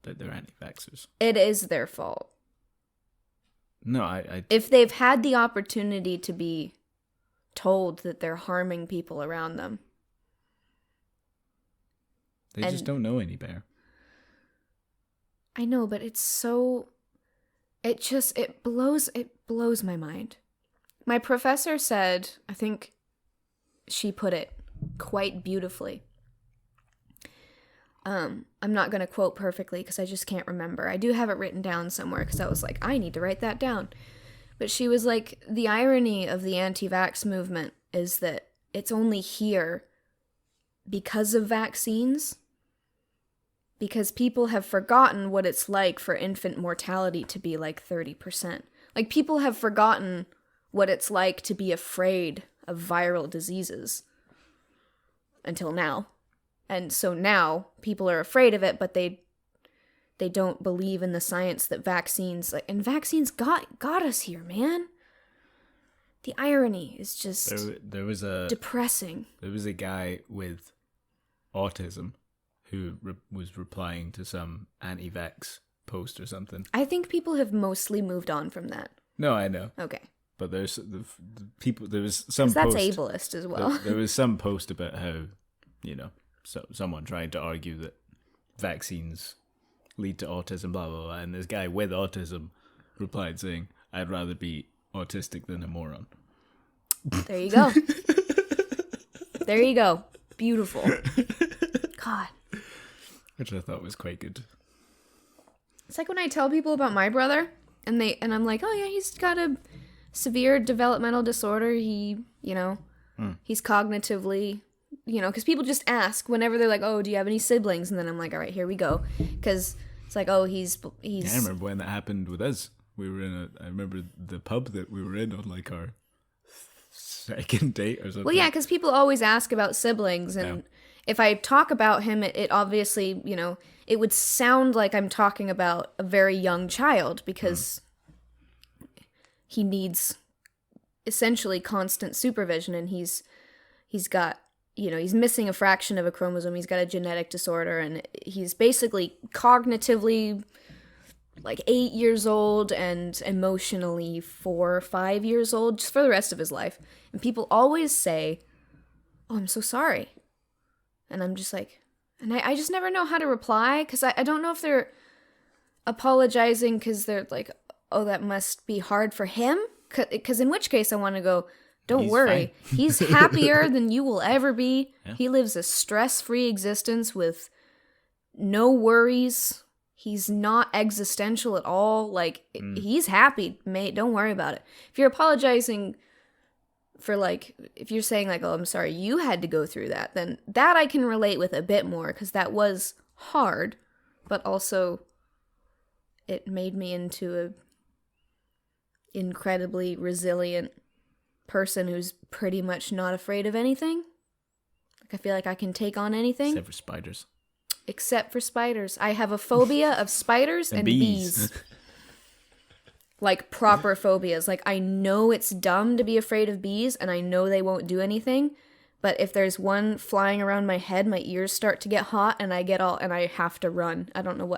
that they're anti-vaxxers. It is their fault. No, if they've had the opportunity to be told that they're harming people around them. They just don't know any better. I know, but it's so... It blows my mind. My professor said, I think she put it quite beautifully. I'm not going to quote perfectly because I just can't remember. I do have it written down somewhere because I was like, I need to write that down. But she was like, the irony of the anti-vax movement is that it's only here because of vaccines. Because people have forgotten what it's like for infant mortality to be like 30%. Like, people have forgotten what it's like to be afraid of viral diseases. Until now. And so now, people are afraid of it, but they don't believe in the science that vaccines... and vaccines got us here, man. The irony is just there was depressing. There was a guy with autism who was replying to some anti-vax post or something. I think people have mostly moved on from that. No, I know. Okay. But there's the people. There was some. That's ableist as well. There was some post about how, someone trying to argue that vaccines lead to autism, blah blah blah, and this guy with autism replied saying, "I'd rather be autistic than a moron." There you go. There you go. Beautiful. God. Which I thought was quite good. It's like when I tell people about my brother, and I'm like, oh yeah, he's got a severe developmental disorder. He, he's cognitively, because people just ask whenever they're like, oh, do you have any siblings? And then I'm like, all right, here we go. Because it's like, oh, he's. Yeah, I remember when that happened with us. We were I remember the pub that we were in on like our second date or something. Well, yeah, because people always ask about siblings, and if I talk about him, it obviously, it would sound like I'm talking about a very young child because he needs essentially constant supervision, and he's got, he's missing a fraction of a chromosome, he's got a genetic disorder, and he's basically cognitively like 8 years old and emotionally 4 or 5 years old, just for the rest of his life. And people always say, oh, I'm so sorry. And I'm just like, and I just never know how to reply, because I don't know if they're apologizing because they're like, oh, that must be hard for him. Because in which case I want to go, don't worry. He's happier than you will ever be. Yeah. He lives a stress-free existence with no worries. He's not existential at all. Like, he's happy, mate. Don't worry about it. If you're apologizing for, like, if you're saying, like, oh, I'm sorry you had to go through that, then that I can relate with a bit more, because that was hard, but also it made me into a incredibly resilient person who's pretty much not afraid of anything. Like, I feel like I can take on anything. Except for spiders. Except for spiders. I have a phobia of spiders and bees. Like, proper phobias. Like, I know it's dumb to be afraid of bees, and I know they won't do anything, but if there's one flying around my head, my ears start to get hot, and I have to run. I don't know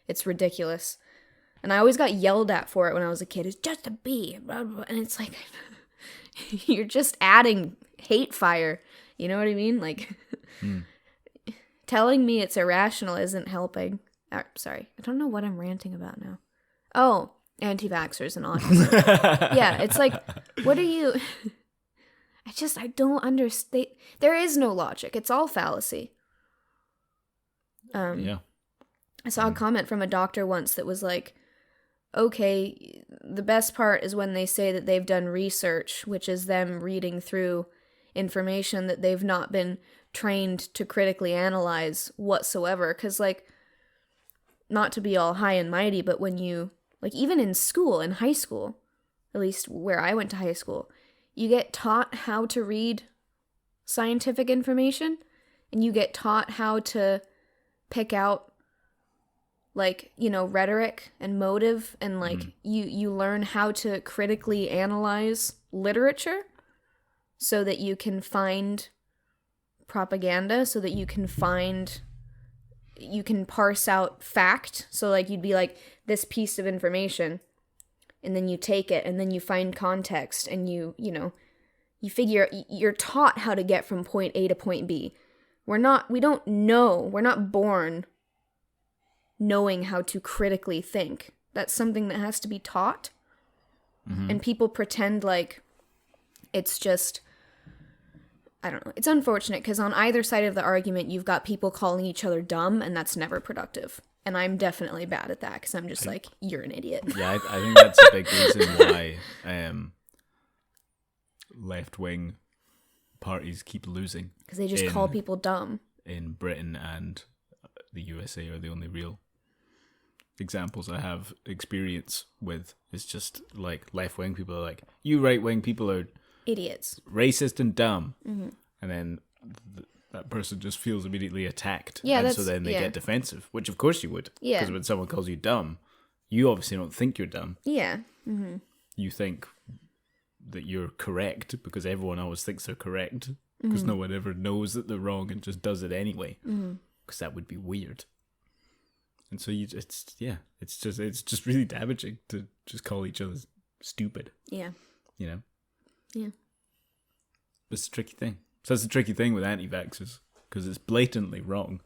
it's ridiculous. And I always got yelled at for it when I was a kid. It's just a bee. Blah, blah, blah. And it's like, you're just adding hate fire. You know what I mean? Like, telling me it's irrational isn't helping. Sorry, I don't know what I'm ranting about now. Oh, anti-vaxxers and autism. Yeah, it's like, what are you... I don't understand. There is no logic. It's all fallacy. Yeah. I saw a comment from a doctor once that was like, okay, the best part is when they say that they've done research, which is them reading through information that they've not been trained to critically analyze whatsoever. Because, like, not to be all high and mighty, but when you, like, even in school, in high school, at least where I went to high school, you get taught how to read scientific information, and you get taught how to pick out, like, you know, rhetoric and motive, and, like, you learn how to critically analyze literature so that you can find propaganda, so that you can parse out fact. So, like, you'd be like, this piece of information, and then you take it, and then you find context, and you figure, you're taught how to get from point A to point B. We're not born knowing how to critically think. That's something that has to be taught. And people pretend like it's just, I don't know. It's unfortunate because on either side of the argument, you've got people calling each other dumb, and that's never productive. And I'm definitely bad at that because I'm just like, you're an idiot. Yeah, I think that's a big reason why left-wing parties keep losing. Because they just call people dumb. In Britain and the USA are the only real examples I have experience with. It's just like left-wing people are like, you right-wing people are idiots, racist and dumb. And then that person just feels immediately attacked. Yeah, and so then they get defensive, which of course you would. Yeah. Because when someone calls you dumb, you obviously don't think you're dumb. Yeah. You think that you're correct because everyone always thinks they're correct because no one ever knows that they're wrong and just does it anyway. Because that would be weird. And so it's just really damaging to just call each other stupid. Yeah. You know? Yeah. It's a tricky thing. So that's the tricky thing with anti-vaxxers, because it's blatantly wrong.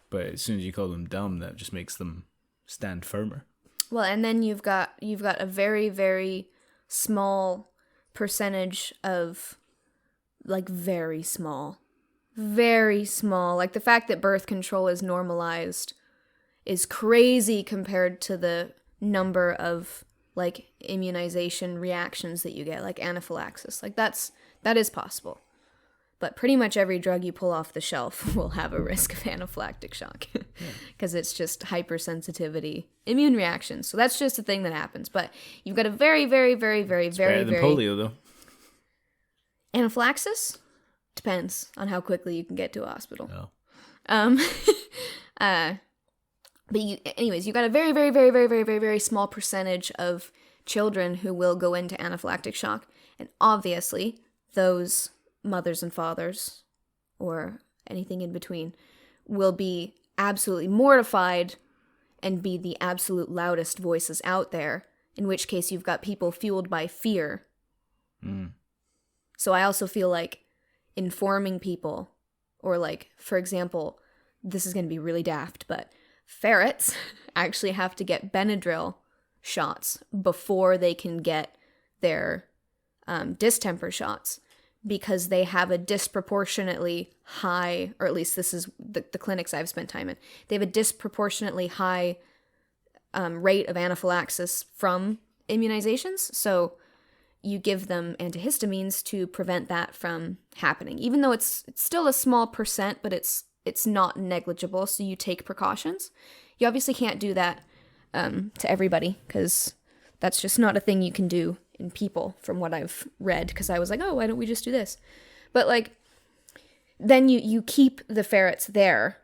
But as soon as you call them dumb, that just makes them stand firmer. Well, and then you've got a very, very small percentage of, like, very small, like the fact that birth control is normalized is crazy compared to the number of, like, immunization reactions that you get, like anaphylaxis. Like, that is possible. But pretty much every drug you pull off the shelf will have a risk of anaphylactic shock because it's just hypersensitivity immune reactions. So that's just a thing that happens. But you've got a very, very, very, very, It's very, better than very... polio, though. Anaphylaxis? Depends on how quickly you can get to a hospital. Oh. But anyways, you've got a very, very, very, very, very, very, very small percentage of children who will go into anaphylactic shock. And obviously, those mothers and fathers, or anything in between, will be absolutely mortified and be the absolute loudest voices out there, in which case you've got people fueled by fear. So I also feel like informing people, or like, for example, this is going to be really daft, but ferrets actually have to get Benadryl shots before they can get their distemper shots, because they have a disproportionately high, or at least this is the clinics I've spent time in, they have a disproportionately high rate of anaphylaxis from immunizations. So you give them antihistamines to prevent that from happening, even though it's still a small percent, but it's not negligible. So you take precautions. You obviously can't do that to everybody, because that's just not a thing you can do in people, from what I've read, because I was like, oh, why don't we just do this? But, like, then you keep the ferrets there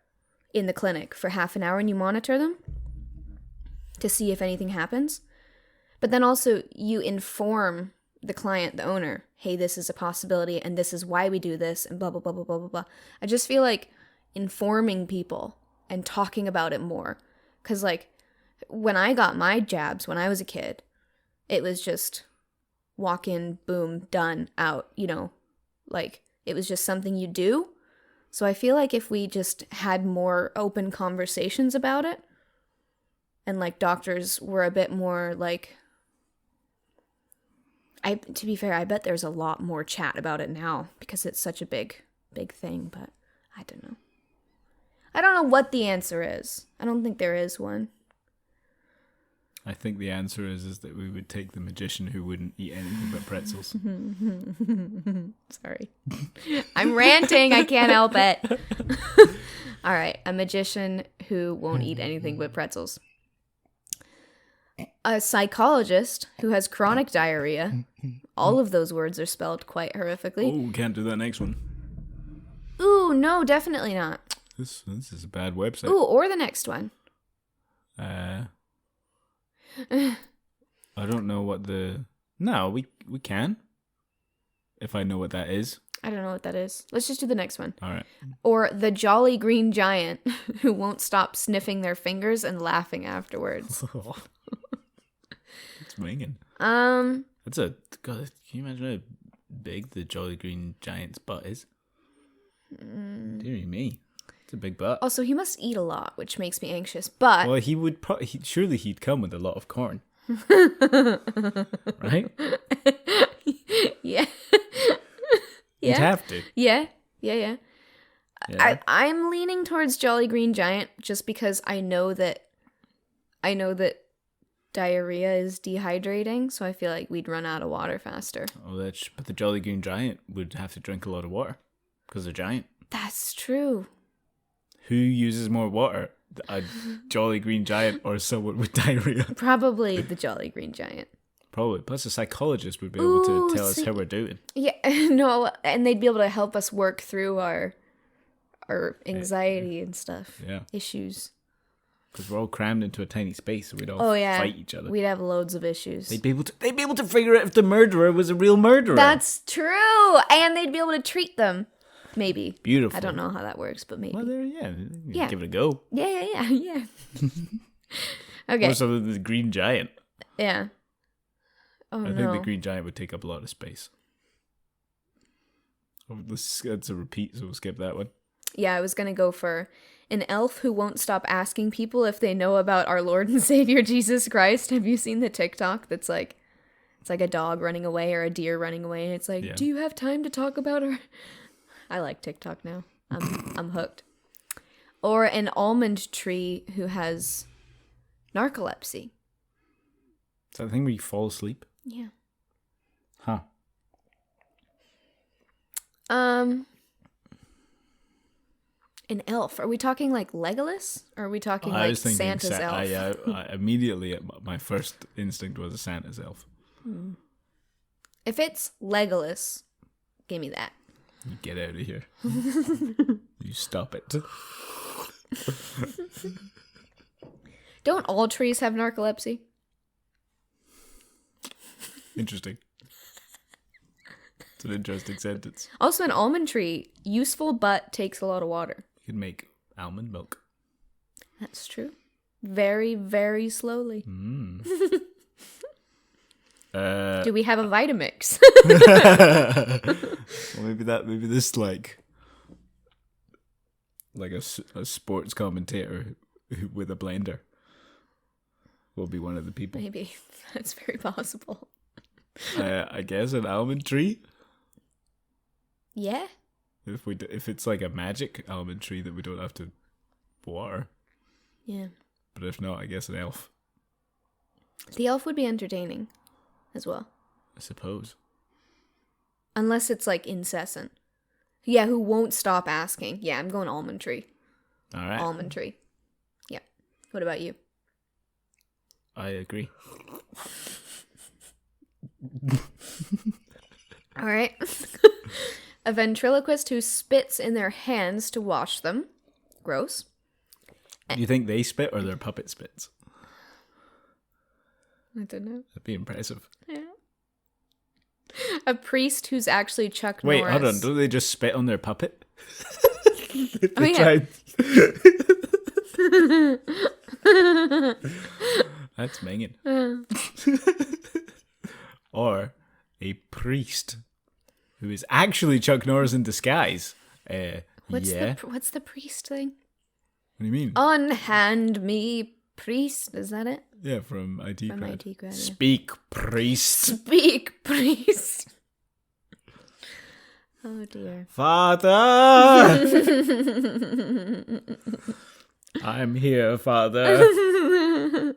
in the clinic for half an hour and you monitor them to see if anything happens. But then also you inform the client, the owner, hey, this is a possibility and this is why we do this and blah, blah, blah, blah, blah, blah, blah. I just feel like informing people and talking about it more. Because, like, when I got my jabs when I was a kid, it was just, walk in, boom, done, out, like it was just something you do. So I feel like if we just had more open conversations about it, and like doctors were a bit more like, to be fair, I bet there's a lot more chat about it now because it's such a big thing, but I don't know. I don't know what the answer is. I don't think there is one. I think the answer is that we would take the magician who wouldn't eat anything but pretzels. Sorry. I'm ranting. I can't help it. All right. A magician who won't eat anything but pretzels. A psychologist who has chronic diarrhea. All of those words are spelled quite horrifically. Oh, can't do that next one. Ooh, no, definitely not. This is a bad website. Ooh, or the next one. I don't know what the... No, we can. If I know what that is. I don't know what that is. Let's just do the next one. All right. Or the jolly green giant who won't stop sniffing their fingers and laughing afterwards. It's minging. That's a... God, can you imagine how big the jolly green giant's butt is? Dear me. It's a big butt. Also, he must eat a lot, which makes me anxious, but... Well, he would surely he'd come with a lot of corn. Right? Yeah. You'd have to. Yeah. Yeah. I'm leaning towards Jolly Green Giant just because I know that diarrhea is dehydrating, so I feel like we'd run out of water faster. Oh, but the Jolly Green Giant would have to drink a lot of water because they're giant. That's true. Who uses more water? A Jolly Green Giant or someone with diarrhea? Probably the Jolly Green Giant. Probably. Plus, a psychologist would be able to tell us how we're doing. Yeah, no, and they'd be able to help us work through our anxiety and stuff. Yeah. Issues. Because we're all crammed into a tiny space, so we'd all fight each other. We'd have loads of issues. They'd be able to figure out if the murderer was a real murderer. That's true, and they'd be able to treat them. Maybe. Beautiful. I don't know how that works, but maybe. Well, yeah. Give it a go. Yeah. Okay. Or something with the Green Giant. Yeah. Oh, I think the Green Giant would take up a lot of space. Oh, that's a repeat, so we'll skip that one. Yeah, I was going to go for an elf who won't stop asking people if they know about our Lord and Savior Jesus Christ. Have you seen the TikTok that's like, it's like a dog running away or a deer running away, and it's like, do you have time to talk about her? I like TikTok now. I'm hooked. Or an almond tree who has narcolepsy. Is that the thing where you fall asleep? Yeah. Huh. An elf. Are we talking like Legolas? Or are we talking like Santa's elf? I immediately, my first instinct was a Santa's elf. If it's Legolas, give me that. You get out of here. You stop it. Don't all trees have narcolepsy? Interesting. It's an interesting sentence. Also, an almond tree, useful but takes a lot of water. You can make almond milk. That's true. Very, very slowly. Do we have a Vitamix? Well, maybe this like a sports commentator with a blender will be one of the people. Maybe. That's very possible. I guess an almond tree. Yeah. If it's like a magic almond tree that we don't have to water. Yeah. But if not, I guess an elf. The elf would be entertaining as well. I suppose. Unless it's like incessant. Yeah, who won't stop asking. Yeah, I'm going almond tree. All right. Almond tree. Yeah. What about you? I agree. All right. A ventriloquist who spits in their hands to wash them. Gross. Do you think they spit or their puppet spits? I don't know. That'd be impressive. Yeah. A priest who's actually Chuck Wait, Norris. hold on. Don't they just spit on their puppet? Oh, yeah. That's minging. Or a priest who is actually Chuck Norris in disguise. What's yeah. the priest thing? What do you mean? Unhand me, priest. Is that it? Yeah, from IT From Crowd. IT Crowd, yeah. Speak, priest. Speak, priest. Oh dear. Father! I'm here, Father.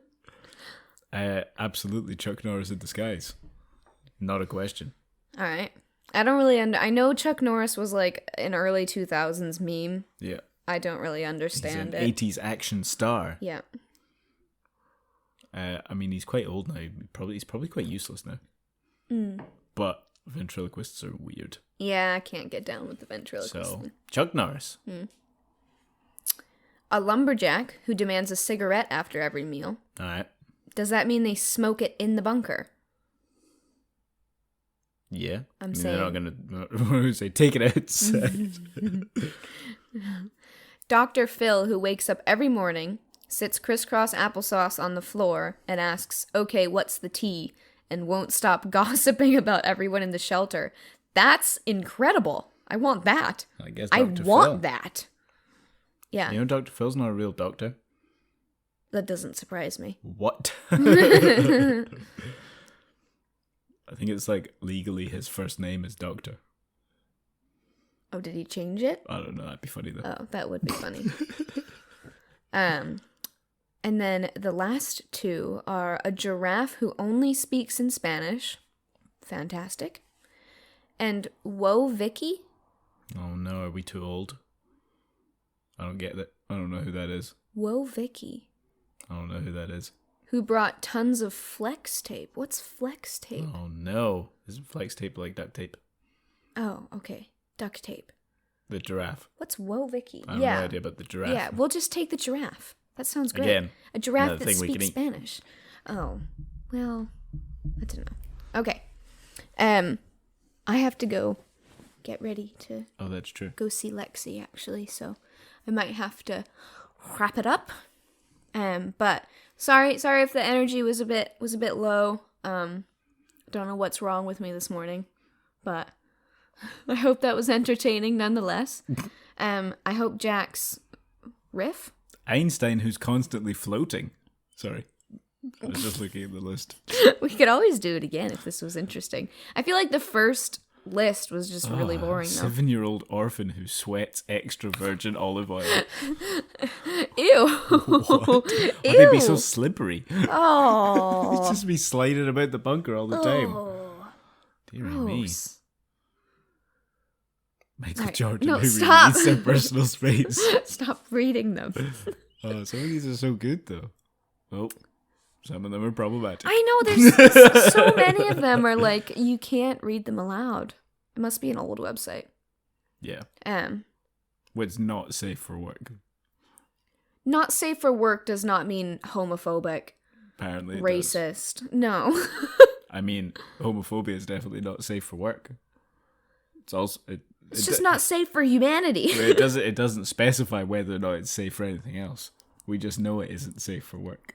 Absolutely Chuck Norris in disguise. Not a question. All right. I don't really I know Chuck Norris was like an early 2000s meme. Yeah. I don't really understand He's an 80s action star. Yeah. I mean, he's quite old now. He's probably quite useless now. But ventriloquists are weird. Yeah, I can't get down with the ventriloquist. So, Chuck Norris. A lumberjack who demands a cigarette after every meal. All right. Does that mean they smoke it in the bunker? Yeah. I'm They're not going to say, take it outside. Dr. Phil, who wakes up every morning, sits crisscross applesauce on the floor and asks, okay, what's the tea? And won't stop gossiping about everyone in the shelter. That's incredible. I want that. I guess I Dr. want Phil. that. Yeah. You know Dr. Phil's not a real doctor? That doesn't surprise me. What? I think it's like legally his first name is Doctor. Oh, did he change it? I don't know. That'd be funny though. Oh, that would be funny. And then the last two are a giraffe who only speaks in Spanish. Fantastic. And Whoa Vicky. Oh no, are we too old? I don't get that. I don't know who that is. Whoa Vicky. I don't know who that is. Who brought tons of flex tape. What's flex tape? Oh no. Isn't flex tape like duct tape? Oh, okay. Duct tape. The giraffe. What's Whoa Vicky? I have no idea about the giraffe. Yeah, we'll just take the giraffe. That sounds great. Again, a giraffe another that thing we can speaks eat. Spanish. Oh, well, I don't know. Okay. I have to go get ready to Oh, that's true. go see Lexi, actually, so I might have to wrap it up. But sorry if the energy was a bit low. Don't know what's wrong with me this morning, but I hope that was entertaining nonetheless. I hope Jack's riff. Einstein, who's constantly floating. Sorry. I was just looking at the list. We could always do it again if this was interesting. I feel like the first list was just really boring, though. 7-year-old orphan who sweats extra virgin olive oil. Ew. What? Ew. Why they'd be so slippery? Oh. It's just be sliding about the bunker all the time. Oh. Dear me. Gross. Michael Right. Jordan, No, who stop. really needs some personal space. Stop reading them. Oh, some of these are so good, though. Oh, some of them are problematic. I know, there's so many of them are like, you can't read them aloud. It must be an old website. Yeah. What's not safe for work? not safe for work does not mean homophobic, Apparently it racist. does. No. I mean, homophobia is definitely not safe for work. It's also... It's just not safe for humanity. It doesn't specify whether or not it's safe for anything else. We just know it isn't safe for work.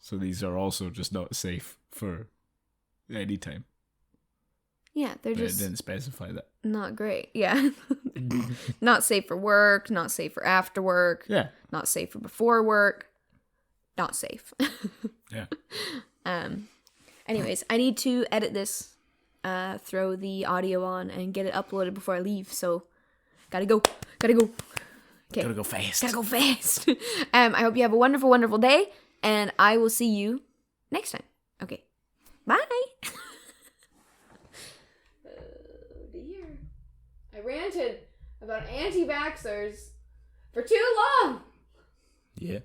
So these are also just not safe for any time. Yeah, they're But just it didn't specify that. not great. Yeah. Not safe for work, not safe for after work, Yeah. not safe for before work. Not safe. Yeah. Anyways, I need to edit this, throw the audio on, and get it uploaded before I leave. So, gotta go. Okay. Gotta go fast. Gotta go fast. I hope you have a wonderful, wonderful day, and I will see you next time. Okay. Bye. Oh dear. I ranted about anti-vaxxers for too long. Yeah.